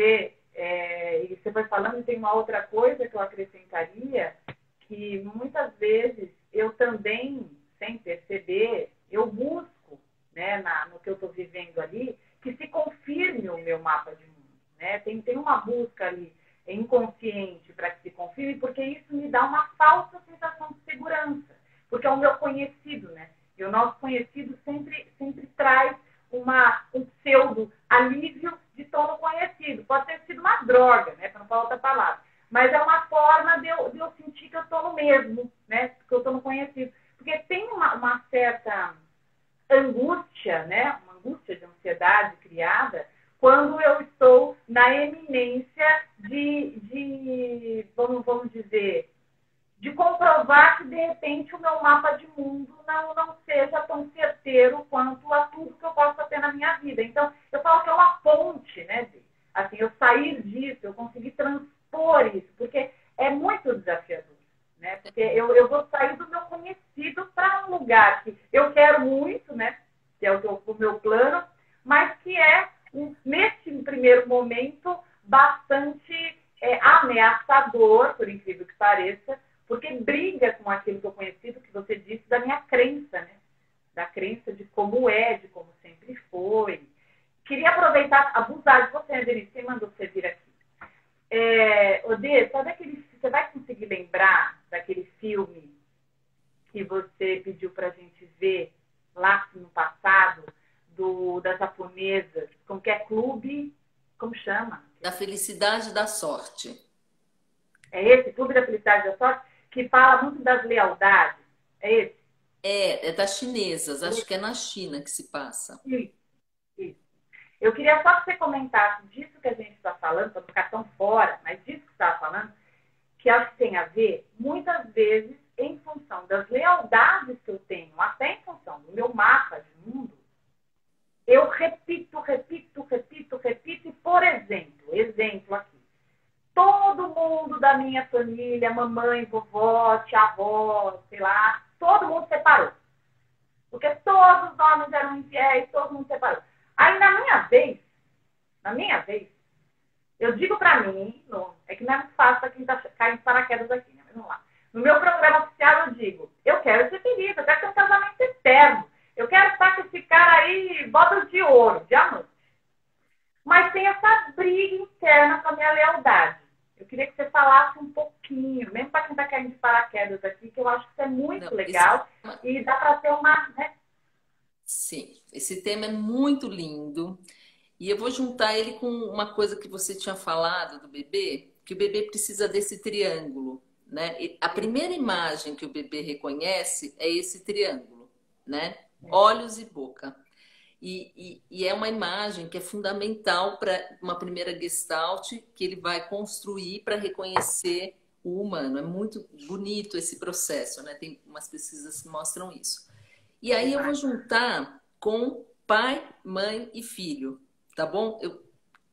você foi falando, e tem uma outra coisa que eu acrescentaria, que muitas vezes eu também, sem perceber, eu busco, né, no que eu estou vivendo ali, que se confirme o meu mapa de mundo, né? Tem uma busca ali inconsciente para que se confirme, porque isso me dá uma falsa sensação de segurança, porque é o meu conhecido, né? E o nosso conhecido sempre traz um pseudo alívio de tono conhecido. Pode ter sido uma droga, né? Para não falar outra palavra. Mas é uma forma de eu sentir que eu estou no mesmo, né? Que eu estou no conhecido. Porque tem uma certa angústia, né? Uma angústia de ansiedade criada quando eu estou na eminência vamos dizer, de comprovar que, de repente, o meu mapa de mundo não seja tão certeiro quanto a tudo que eu possa ter na minha vida. Então, eu falo que é uma ponte, né? Assim, eu sair disso, eu conseguir transpor isso, porque é muito desafiador, né? Porque eu vou sair do meu conhecido para um lugar que eu quero muito, né? Que é o meu plano, mas que é, nesse primeiro momento, bastante ameaçador, por incrível que pareça, porque briga com aquilo que eu conheci, que você disse, da minha crença, né? Da crença de como é, de como sempre foi. Queria aproveitar, abusar de você, Denise, quem mandou você vir aqui? Odê, você vai conseguir lembrar daquele filme que você pediu pra gente ver lá no passado, das japonesas, como que é Clube, como chama? Da felicidade e da sorte. É esse, Clube da Felicidade e da Sorte, que fala muito das lealdades. É esse? É das chinesas, acho que é na China que se passa. Isso, isso. Eu queria só que você comentasse disso que a gente está falando, para não ficar tão fora, mas disso que você está falando, que acho que tem a ver, muitas vezes, em função das lealdades que eu tenho, até em função do meu mapa de mundo, eu repito, e, por exemplo aqui, todo mundo da minha família, mamãe, vovó, tia-avó, sei lá, todo mundo separou. Porque todos os homens eram infiéis, todo mundo separou. Aí, na minha vez, Eu digo para mim, não, é que não é muito fácil para quem está caindo de paraquedas aqui, né? Mas vamos lá. No meu programa oficial eu digo, eu quero ser feliz, eu quero ter um casamento eterno. Eu quero estar com esse cara aí, botas de ouro, diamante. Mas tem essa briga interna com a minha lealdade. Eu queria que você falasse um pouquinho, mesmo para quem está caindo de paraquedas aqui, que eu acho que isso é muito Não, esse legal tema, e dá para ter uma, né? sim, esse tema é muito lindo. E eu vou juntar ele com uma coisa que você tinha falado do bebê, que o bebê precisa desse triângulo, né? E a primeira imagem que o bebê reconhece é esse triângulo, né? Olhos e boca. E é uma imagem que é fundamental para uma primeira gestalt que ele vai construir para reconhecer o humano. É muito bonito esse processo, né? Tem umas pesquisas que mostram isso. E aí eu vou juntar com pai, mãe e filho, tá bom? Eu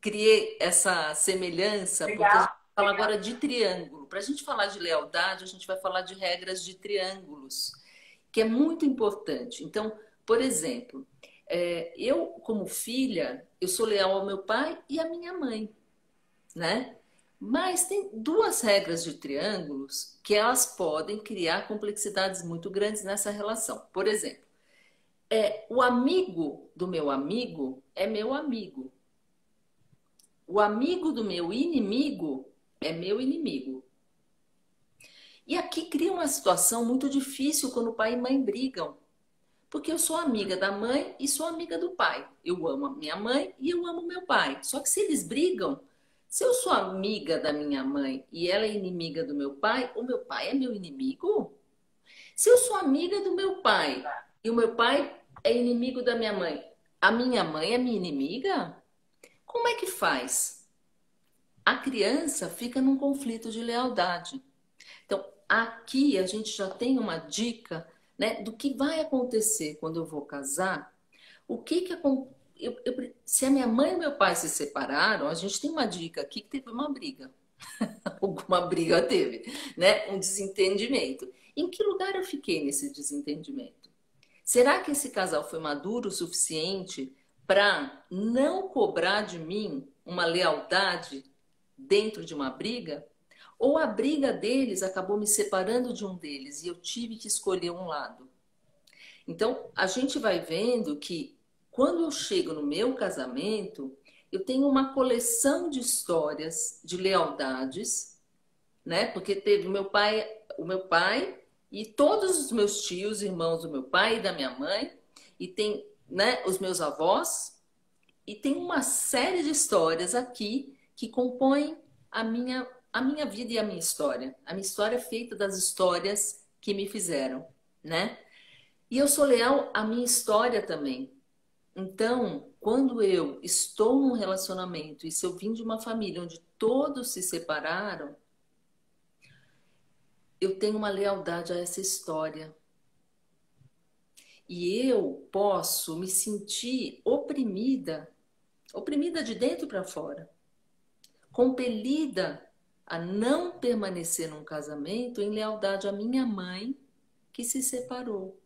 criei essa semelhança porque a gente Legal, fala agora de triângulo. Para a gente falar de lealdade, a gente vai falar de regras de triângulos, que é muito importante. Então, por exemplo, eu como filha, eu sou leal ao meu pai e à minha mãe, né? Mas tem duas regras de triângulos que elas podem criar complexidades muito grandes nessa relação. Por exemplo, o amigo do meu amigo é meu amigo. O amigo do meu inimigo é meu inimigo. E aqui cria uma situação muito difícil quando pai e mãe brigam. Porque eu sou amiga da mãe e sou amiga do pai. Eu amo a minha mãe e eu amo meu pai. Só que se eles brigam, se eu sou amiga da minha mãe e ela é inimiga do meu pai, o meu pai é meu inimigo? Se eu sou amiga do meu pai e o meu pai é inimigo da minha mãe, a minha mãe é minha inimiga? Como é que faz? A criança fica num conflito de lealdade. Então, aqui a gente já tem uma dica, né, do que vai acontecer quando eu vou casar. O que que se a minha mãe e meu pai se separaram, a gente tem uma dica aqui que teve uma briga. Alguma briga teve, né? Um desentendimento. Em que lugar eu fiquei nesse desentendimento? Será que esse casal foi maduro o suficiente para não cobrar de mim uma lealdade dentro de uma briga? Ou a briga deles acabou me separando de um deles e eu tive que escolher um lado? Então, a gente vai vendo que quando eu chego no meu casamento, eu tenho uma coleção de histórias, de lealdades, né? Porque teve o meu pai e todos os meus tios, irmãos do meu pai e da minha mãe, e tem, né, os meus avós, e tem uma série de histórias aqui que compõem a minha vida e a minha história. A minha história é feita das histórias que me fizeram, né? E eu sou leal à minha história também. Então, quando eu estou num relacionamento e se eu vim de uma família onde todos se separaram, eu tenho uma lealdade a essa história. E eu posso me sentir oprimida, oprimida de dentro para fora, compelida a não permanecer num casamento em lealdade à minha mãe, que se separou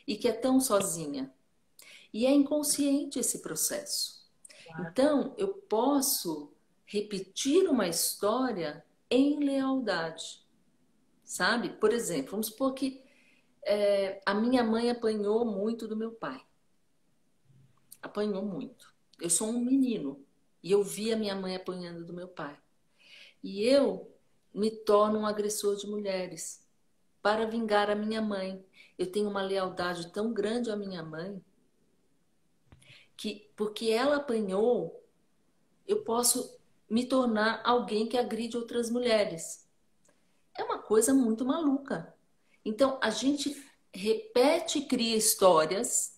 e que é tão sozinha. E é inconsciente esse processo. Então, eu posso repetir uma história em lealdade, sabe? Por exemplo, vamos supor que a minha mãe apanhou muito do meu pai. Apanhou muito. Eu sou um menino e eu vi a minha mãe apanhando do meu pai. E eu me torno um agressor de mulheres para vingar a minha mãe. Eu tenho uma lealdade tão grande à minha mãe que, porque ela apanhou, eu posso me tornar alguém que agride outras mulheres. É uma coisa muito maluca. Então, a gente repete e cria histórias.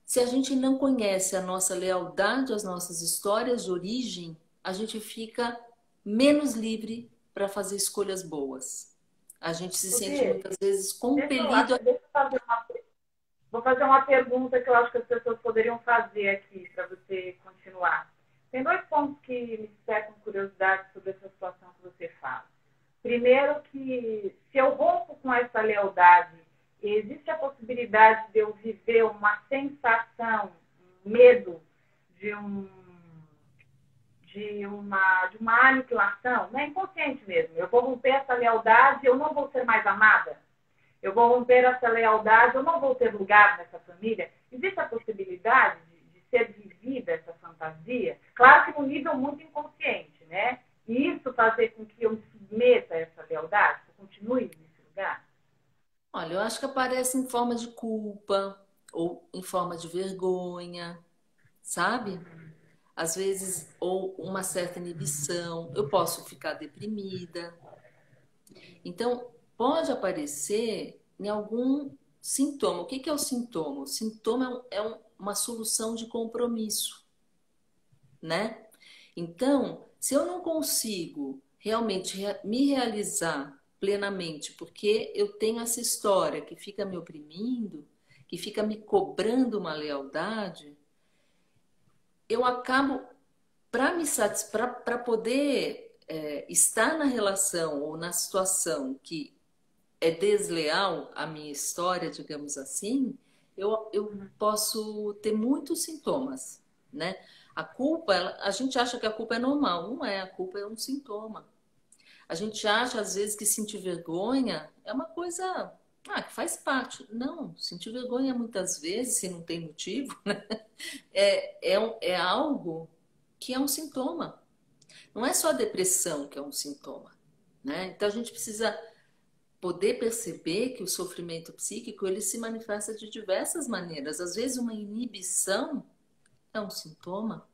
Se a gente não conhece a nossa lealdade às nossas histórias de origem, a gente fica menos livre para fazer escolhas boas. A gente se sente Suzy, muitas vezes acho compelido a... que deixa eu fazer vou fazer uma pergunta que eu acho que as pessoas poderiam fazer aqui para você continuar. Tem dois pontos que me despertam curiosidade sobre essa situação que você fala. Primeiro que se eu rompo com essa lealdade, existe a possibilidade de eu viver uma sensação, um medo de de uma aniquilação, né? Inconsciente mesmo. Eu vou romper essa lealdade, eu não vou ser mais amada. Eu vou romper essa lealdade, eu não vou ter lugar nessa família. Existe a possibilidade de ser vivida essa fantasia? Claro que no nível muito inconsciente, né? E isso fazer com que eu me submeta a essa lealdade, que eu continue nesse lugar? Olha, eu acho que aparece em forma de culpa ou em forma de vergonha, sabe? Às vezes, ou uma certa inibição. Eu posso ficar deprimida. Então, pode aparecer em algum sintoma. O que que é o sintoma? O sintoma uma solução de compromisso, né? Então, se eu não consigo realmente me realizar plenamente, porque eu tenho essa história que fica me oprimindo, que fica me cobrando uma lealdade, eu acabo, para poder estar na relação ou na situação que é desleal à minha história, digamos assim, eu posso ter muitos sintomas, né? A culpa, a gente acha que a culpa é normal, não é, a culpa é um sintoma. A gente acha, às vezes, que sentir vergonha é uma coisa que faz parte. Não, sentir vergonha muitas vezes, se não tem motivo, né? É algo que é um sintoma. Não é só a depressão que é um sintoma, né? Então a gente precisa poder perceber que o sofrimento psíquico ele se manifesta de diversas maneiras. Às vezes uma inibição é um sintoma.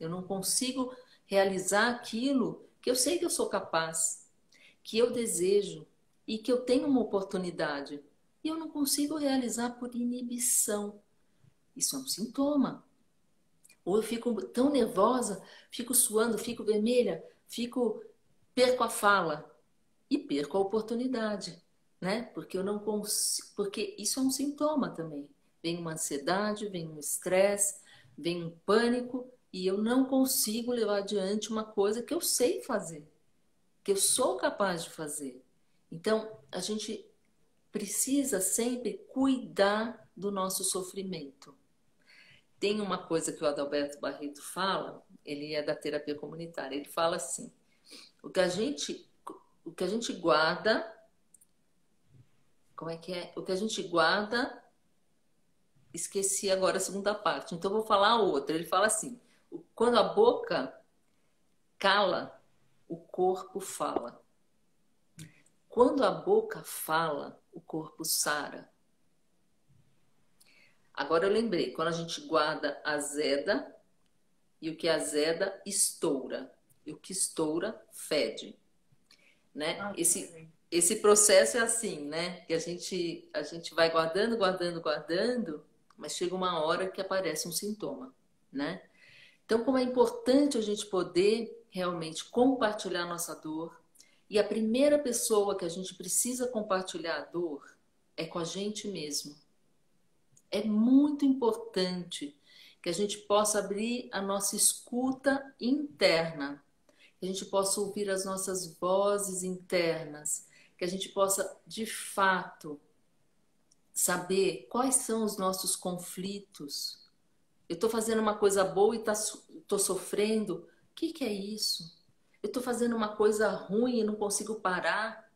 Eu não consigo realizar aquilo que eu sei que eu sou capaz, que eu desejo e que eu tenho uma oportunidade. E eu não consigo realizar por inibição. Isso é um sintoma. Ou eu fico tão nervosa, fico suando, fico vermelha, perco a fala e perco a oportunidade, né? Porque eu não consigo, porque isso é um sintoma também. Vem uma ansiedade, vem um estresse, vem um pânico e eu não consigo levar adiante uma coisa que eu sei fazer, que eu sou capaz de fazer. Então, a gente precisa sempre cuidar do nosso sofrimento. Tem uma coisa que o Adalberto Barreto fala, ele é da terapia comunitária, ele fala assim: o que a gente, o que a gente guarda, como é que é? O que a gente guarda, esqueci agora a segunda parte, então vou falar a outra. Ele fala assim: quando a boca cala, o corpo fala. Quando a boca fala, o corpo sara. Agora eu lembrei, quando a gente guarda azeda, e o que azeda estoura, e o que estoura fede, né? Esse processo é assim, né? Que a gente vai guardando, guardando, guardando, mas chega uma hora que aparece um sintoma, né? Então, como é importante a gente poder realmente compartilhar a nossa dor, e a primeira pessoa que a gente precisa compartilhar a dor é com a gente mesmo. É muito importante que a gente possa abrir a nossa escuta interna, que a gente possa ouvir as nossas vozes internas, que a gente possa, de fato, saber quais são os nossos conflitos. Eu estou fazendo uma coisa boa e estou sofrendo. O que que é isso? Eu estou fazendo uma coisa ruim e não consigo parar.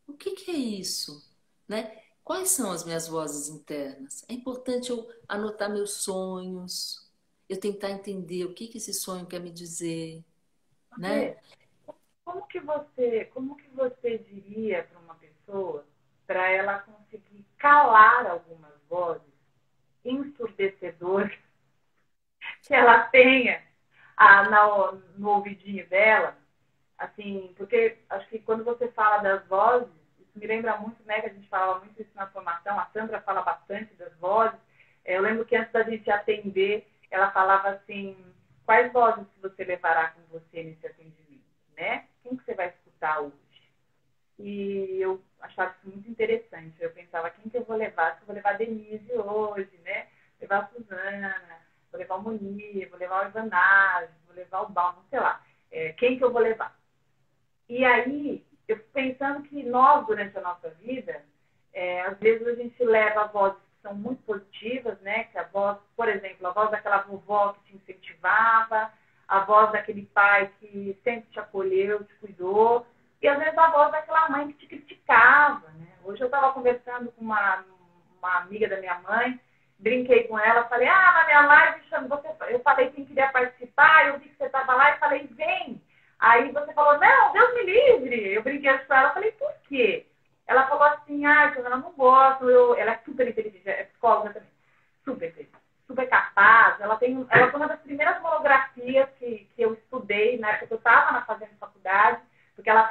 O que que é isso? Né? Quais são as minhas vozes internas? É importante eu anotar meus sonhos, eu tentar entender o que que esse sonho quer me dizer, né? Porque como que você diria para uma pessoa para ela conseguir calar algumas vozes ensurdecedoras que ela tenha no ouvidinho dela, assim, porque acho que quando você fala das vozes, isso me lembra muito, né, que a gente falava muito isso na formação, a Sandra fala bastante das vozes. Eu lembro que antes da gente atender, ela falava assim: quais vozes que você levará com você nesse atendimento, né? Quem que você vai escutar hoje? E eu achava isso muito interessante. Eu pensava, quem que eu vou levar? Acho que eu vou levar a Denise hoje, né? Vou levar a Suzana, vou levar o Monir, vou levar o Ivanage, vou levar o Balmo, sei lá. Quem que eu vou levar? E aí, eu fico pensando que nós, durante a nossa vida, às vezes a gente leva vozes que são muito positivas, né? Que a voz, por exemplo, a voz daquela vovó que te incentivava, a voz daquele pai que sempre te acolheu, te cuidou, e às vezes a voz daquela mãe que te criticava, né? Hoje eu estava conversando com uma amiga da minha mãe, brinquei com ela, falei, na minha live, eu falei quem queria participar, eu vi que você estava lá e falei, vem. Aí você falou, não, Deus me livre. Eu brinquei com ela, falei, por quê? Ela falou assim, ela não gosto, ela é super inteligente, é psicóloga também, super inteligente, super capaz, ela foi uma das primeiras monografias que eu estudei, na época que eu estava fazendo faculdade, porque ela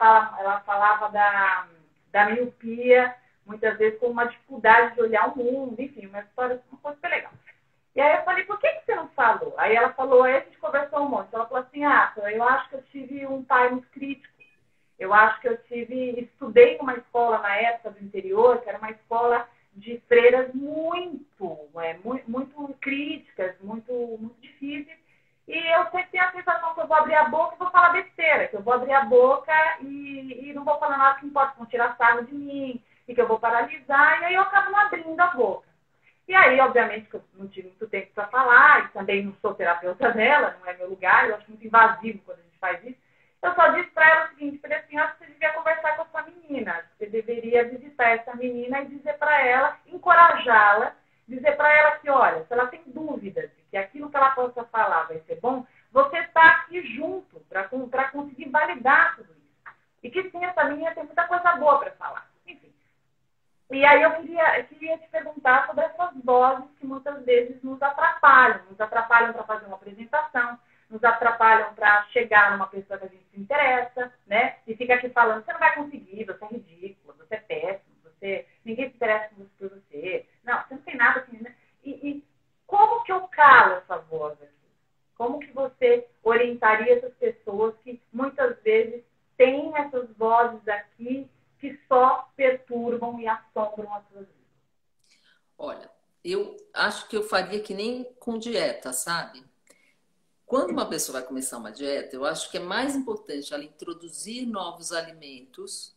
falava da miopia, muitas vezes com uma dificuldade de olhar o mundo, enfim, uma história, uma coisa super legal. E aí eu falei, por que você não falou? Aí ela falou, aí a gente conversou um monte. Ela falou assim, eu acho que eu tive um pai muito crítico. Eu acho que eu estudei numa escola na época do interior, que era uma escola de freiras muito críticas, muito difíceis. E eu sempre tenho a sensação que eu vou abrir a boca e vou falar besteira, que eu vou abrir a boca e não vou falar nada que importa, vão tirar sarro de mim, e que eu vou paralisar, e aí eu acabo não abrindo a boca. E aí, obviamente, que eu não tive muito tempo para falar, e também não sou terapeuta dela, não é meu lugar, eu acho muito invasivo quando a gente faz isso. Eu só disse para ela o seguinte, falei assim, acho que você devia conversar com a sua menina, acho que você deveria visitar essa menina e dizer para ela, encorajá-la, dizer para ela que, olha, se ela tem dúvidas de que aquilo que ela possa falar vai ser bom, você está aqui junto para conseguir validar tudo isso. E que sim, essa menina tem muita coisa boa para falar. Enfim. E aí eu queria te perguntar sobre essas vozes que muitas vezes nos atrapalham para fazer uma apresentação, nos atrapalham para chegar numa pessoa que a gente se interessa, né? E fica aqui falando, você não vai conseguir, você é ridícula, você é péssimo, ninguém se interessa por você. Não, você não tem nada assim, né? E como que eu calo essa voz aqui? Como que você orientaria essas pessoas que muitas vezes têm essas vozes aqui que só perturbam e assombram as suas vidas? Olha, eu acho que eu faria que nem com dieta, sabe? Quando uma pessoa vai começar uma dieta, eu acho que é mais importante ela introduzir novos alimentos,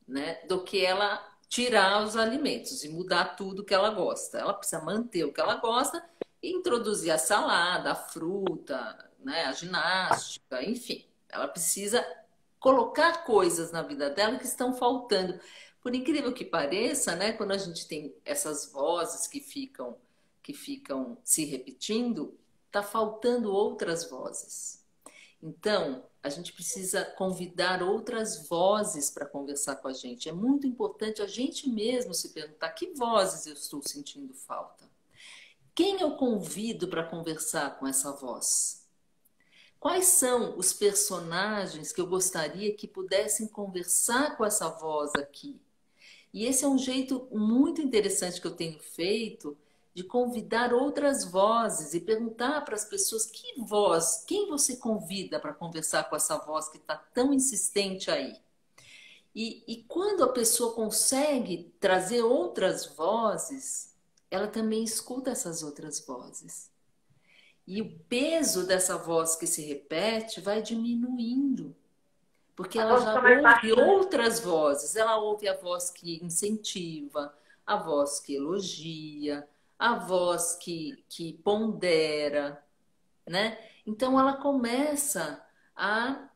né, do que ela tirar os alimentos e mudar tudo que ela gosta. Ela precisa manter o que ela gosta e introduzir a salada, a fruta, né, a ginástica, enfim. Ela precisa colocar coisas na vida dela que estão faltando. Por incrível que pareça, né, quando a gente tem essas vozes que ficam se repetindo, está faltando outras vozes. Então, a gente precisa convidar outras vozes para conversar com a gente. É muito importante a gente mesmo se perguntar que vozes eu estou sentindo falta. Quem eu convido para conversar com essa voz? Quais são os personagens que eu gostaria que pudessem conversar com essa voz aqui? E esse é um jeito muito interessante que eu tenho feito de convidar outras vozes e perguntar para as pessoas que voz, quem você convida para conversar com essa voz que está tão insistente aí. E quando a pessoa consegue trazer outras vozes, ela também escuta essas outras vozes. E o peso dessa voz que se repete vai diminuindo. Porque A ela voz já fica mais ouve baixa, né? outras vozes. Ela ouve a voz que incentiva, a voz que elogia, a voz que pondera, né? Então ela começa a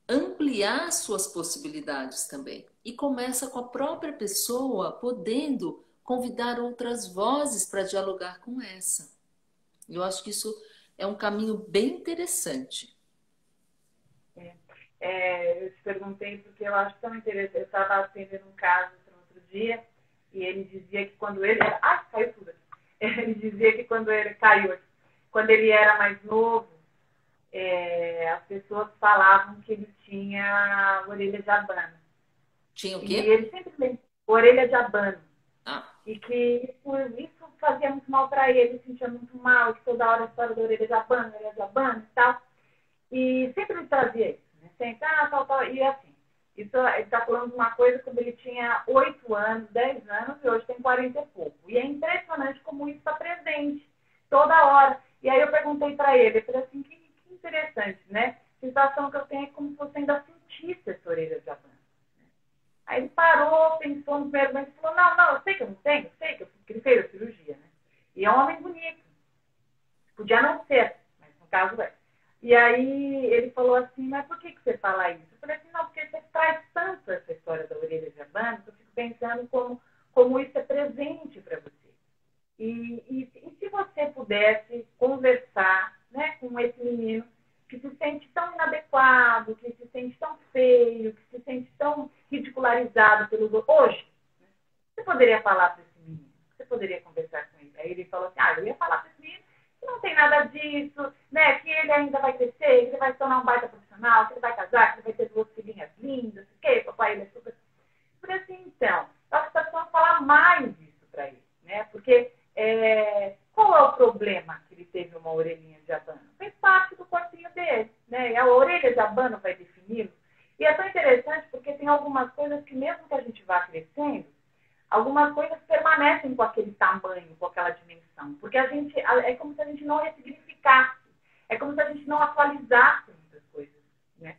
ampliar suas possibilidades também. E começa com a própria pessoa podendo convidar outras vozes para dialogar com essa. Eu acho que isso é um caminho bem interessante. Eu te perguntei porque eu acho tão interessante. Eu estava atendendo um caso no outro dia e ele dizia que quando ele era... caiu tudo aqui. Ele dizia que quando ele caiu aqui, quando ele era mais novo, as pessoas falavam que ele tinha orelha de abano. Tinha o E quê? ele sempre tem orelha de abano. Ah, E que isso fazia muito mal para ele, ele sentia muito mal, que toda hora a história da orelha de abano e tal. E sempre me trazia isso, né? Sempre, tal, e assim. Isso, ele está falando de uma coisa quando ele tinha 8 anos, 10 anos, e hoje tem 40 e pouco. E é impressionante como isso está presente, toda hora. E aí eu perguntei para ele, eu falei assim, que interessante, né? A sensação que eu tenho é como se você ainda sentisse essa orelha de abano. Aí ele parou, pensou no primeiro momento e falou, não, eu sei que eu não tenho, eu sei que ele fez a cirurgia, né? E é um homem bonito. Podia não ser, mas no caso é. E aí ele falou assim, mas por que você fala isso? Eu falei assim, não, porque você traz tanto essa história da orelha de abano, que eu fico pensando como isso é presente para você. E se você pudesse conversar, né, com esse menino que se sente tão inadequado, que se sente tão feio, que se sente tão ridicularizado pelos outros, hoje, né, você poderia falar para esse menino? Você poderia conversar com ele? Aí ele falou assim, eu ia falar para esse menino que não tem nada disso, né, que ele ainda vai crescer, que ele vai se tornar um baita profissional, que ele vai casar, que ele vai ter 2 filhinhas lindas, que papai ele é super... Eu falei assim, então, eu acho que está precisando falar mais disso para ele, né, porque qual é o problema que ele teve uma orelhinha de abano? Fez parte do corpinho dele, né? E a orelha de abano vai defini-lo. E é tão interessante porque tem algumas coisas que mesmo que a gente vá crescendo, algumas coisas permanecem com aquele tamanho, com aquela dimensão. Porque a gente, é como se a gente não ressignificasse. É como se a gente não atualizasse muitas coisas, né?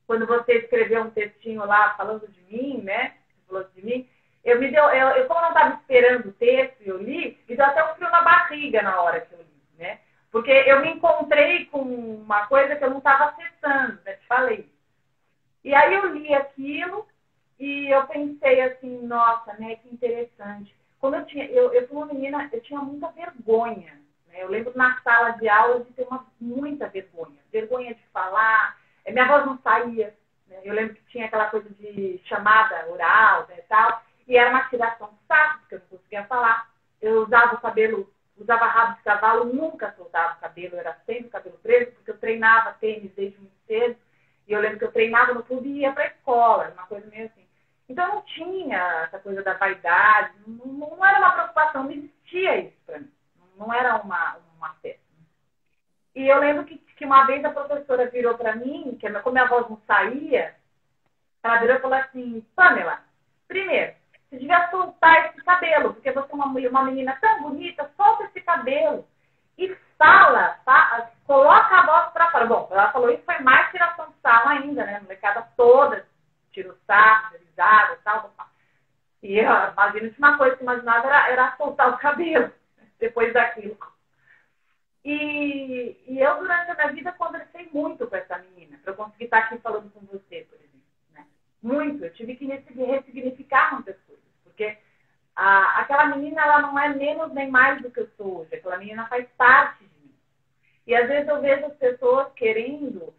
Quando você escreveu um textinho lá falando de mim, né? Você falou de mim, eu como não estava esperando o texto e eu li, me deu até um frio na barriga na hora que eu li, né? Porque eu me encontrei com uma coisa que eu não estava acessando, né? Te falei. E aí eu li aquilo e eu pensei assim, nossa, né? Que interessante. Quando eu fui uma menina, eu tinha muita vergonha, né? Eu lembro na sala de aula de ter muita vergonha. Vergonha de falar, minha voz não saía, né? Eu lembro que tinha aquela coisa de chamada oral, né, e tal. E era uma tiração de saco, porque eu não conseguia falar. Eu usava o cabelo, usava rabo de cavalo, nunca soltava o cabelo, era sempre o cabelo preso, porque eu treinava tênis desde muito cedo. E eu lembro que eu treinava no clube e ia para a escola, uma coisa meio assim. Então não tinha essa coisa da vaidade, não era uma preocupação, não existia isso para mim. Não era uma festa. E eu lembro que uma vez a professora virou para mim, que como minha voz não saía, ela virou e falou assim, Pamela, primeiro, você devia soltar esse cabelo, porque você é uma menina tão bonita, solta esse cabelo. E fala, coloca a voz para fora. Bom, ela falou isso, foi mais tiração de sarro ainda, né? A molecada toda tirou sarro, risada, tal. E eu imagino que uma coisa que eu imaginava era soltar o cabelo, depois daquilo. E eu, durante a minha vida, conversei muito com essa menina, para eu conseguir estar aqui falando com você, por exemplo. Né? Muito. Eu tive que ressignificar muitas coisas. Porque aquela menina, ela não é menos nem mais do que eu sou hoje. Aquela menina faz parte de mim. E às vezes eu vejo as pessoas querendo,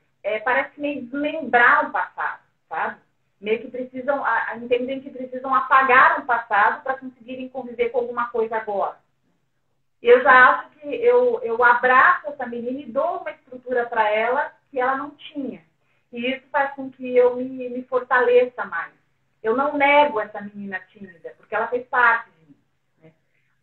parece que meio desmembrar o passado, sabe? Meio que precisam, entendem que precisam apagar o passado para conseguirem conviver com alguma coisa agora. E eu já acho que eu abraço essa menina e dou uma estrutura para ela que ela não tinha. E isso faz com que eu me fortaleça mais. Eu não nego essa menina tímida, porque ela fez parte de mim. Né?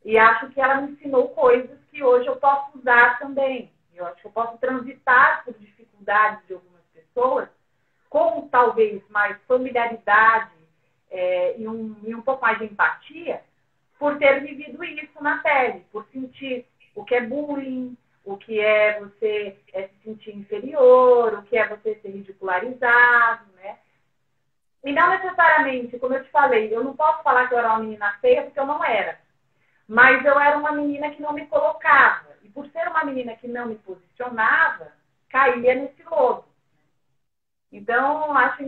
E acho que ela me ensinou coisas que hoje eu posso usar também. Eu acho que eu posso transitar por dificuldades de algumas pessoas com talvez mais familiaridade e um pouco mais de empatia, por ter vivido isso na pele, por sentir o que é bullying, o que é você se sentir inferior, o que é você ser ridicularizado, né? E não necessariamente, como eu te falei, eu não posso falar que eu era uma menina feia, porque eu não era. Mas eu era uma menina que não me colocava. E por ser uma menina que não me posicionava, caía nesse lodo. Então, acho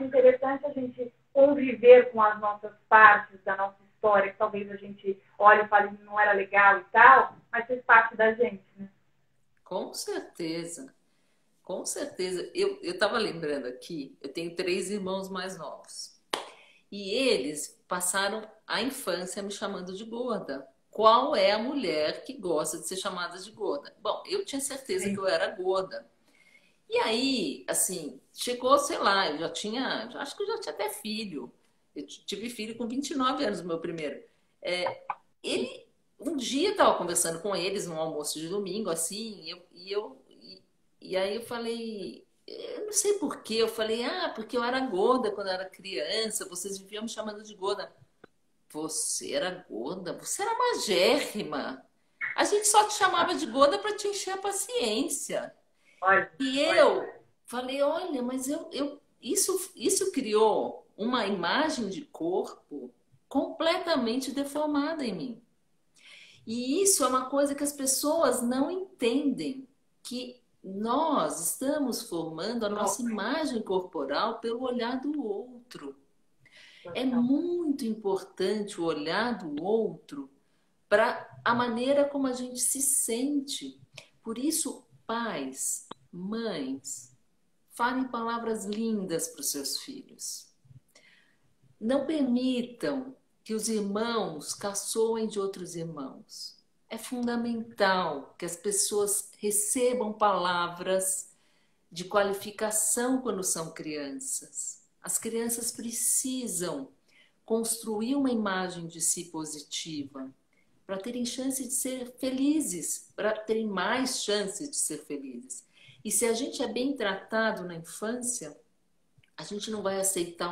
interessante a gente conviver com as nossas partes da nossa história, que talvez a gente olhe e fale que não era legal e tal, mas fez parte da gente, né? Com certeza, com certeza. Eu estava lembrando aqui, eu tenho 3 irmãos mais novos. E eles passaram a infância me chamando de gorda. Qual é a mulher que gosta de ser chamada de gorda? Bom, eu tinha certeza que eu era gorda. E aí, assim, chegou, sei lá, eu já tinha, acho que eu já tinha até filho. Eu tive filho com 29 anos, o meu primeiro. Ele, um dia estava conversando com eles num almoço de domingo, assim, e aí eu falei, eu não sei por quê, eu falei, porque eu era gorda quando eu era criança, vocês viviam me chamando de gorda. Você era gorda? Você era magérrima. A gente só te chamava de gorda para te encher a paciência. E eu falei, olha, mas isso criou uma imagem de corpo completamente deformada em mim. E isso é uma coisa que as pessoas não entendem, que nós estamos formando a nossa Nossa, imagem corporal pelo olhar do outro. É total. muito importante o olhar do outro para a maneira como a gente se sente. Por isso, pais, mães, falem palavras lindas para os seus filhos. Não permitam que os irmãos caçoem de outros irmãos. É fundamental que as pessoas recebam palavras de qualificação quando são crianças. As crianças precisam construir uma imagem de si positiva para terem chance de ser felizes, para terem mais chances de ser felizes. E se a gente é bem tratado na infância, a gente não vai aceitar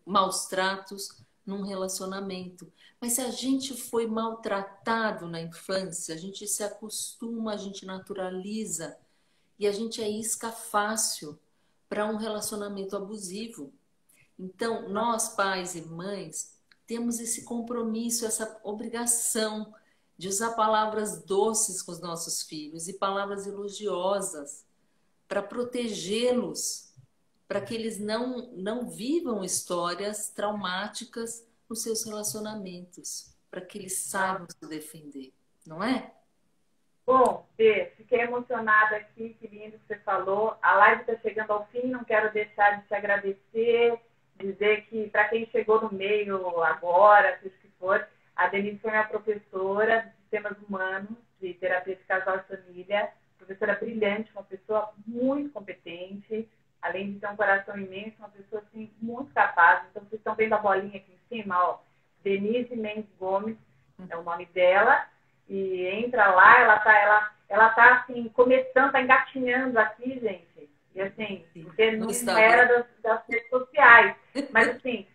maus tratos num relacionamento. Mas se a gente foi maltratado na infância, a gente se acostuma, a gente naturaliza e a gente é isca fácil para um relacionamento abusivo. Então, nós, pais e mães, temos esse compromisso, essa obrigação de usar palavras doces com os nossos filhos e palavras elogiosas para protegê-los, para que eles não vivam histórias traumáticas nos seus relacionamentos, para que eles saibam se defender, não é? Bom, Fê, fiquei emocionada aqui, que lindo que você falou. A live está chegando ao fim, não quero deixar de te agradecer, dizer que para quem chegou no meio agora, seja o que for, a Denise foi minha professora de sistemas humanos, de terapia de casal e família, professora brilhante, uma pessoa muito competente, além de ter um coração imenso, uma pessoa assim, muito capaz. Então, vocês estão vendo a bolinha aqui em cima, ó, Denise Mendes Gomes é o nome dela. E entra lá, ela tá assim, começando, tá engatinhando aqui, gente. E assim, porque No não Instagram. era das redes sociais. Mas assim,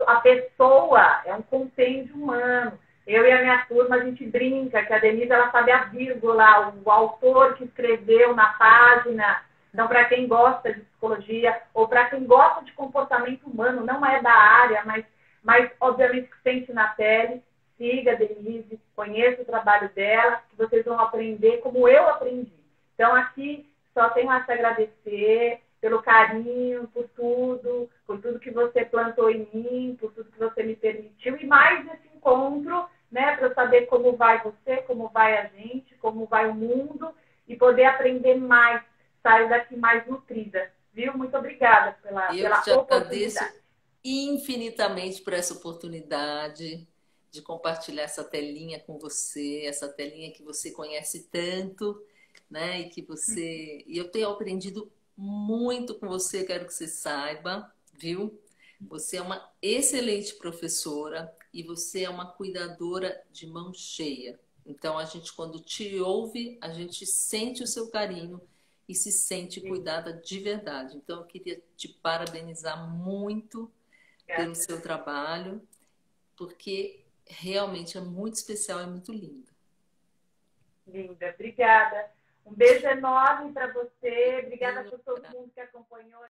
a pessoa é um compêndio humano. Eu e a minha turma, a gente brinca que a Denise, ela sabe a vírgula, o autor que escreveu na página. Então, para quem gosta de psicologia, ou para quem gosta de comportamento humano, não é da área, mas obviamente que sente na pele, siga a Denise, conheça o trabalho dela, que vocês vão aprender como eu aprendi. Então, aqui só tenho a te agradecer pelo carinho, por tudo que você plantou em mim, por tudo que você me permitiu, e mais esse encontro, né, para saber como vai você, como vai a gente, como vai o mundo, e poder aprender mais, sair daqui mais nutrida. Viu? Muito obrigada Eu que pela te agradeço oportunidade. infinitamente por essa oportunidade de compartilhar essa telinha com você, essa telinha que você conhece tanto, né? E eu tenho aprendido muito com você, quero que você saiba, viu? Você é uma excelente professora e você é uma cuidadora de mão cheia. Então, a gente, quando te ouve, a gente sente o seu carinho e se sente cuidada de verdade. Então, eu queria te parabenizar muito pelo Obrigada. seu trabalho, porque realmente é muito especial e muito linda. Linda, obrigada. Um beijo enorme para você. Obrigada por todo mundo que acompanhou.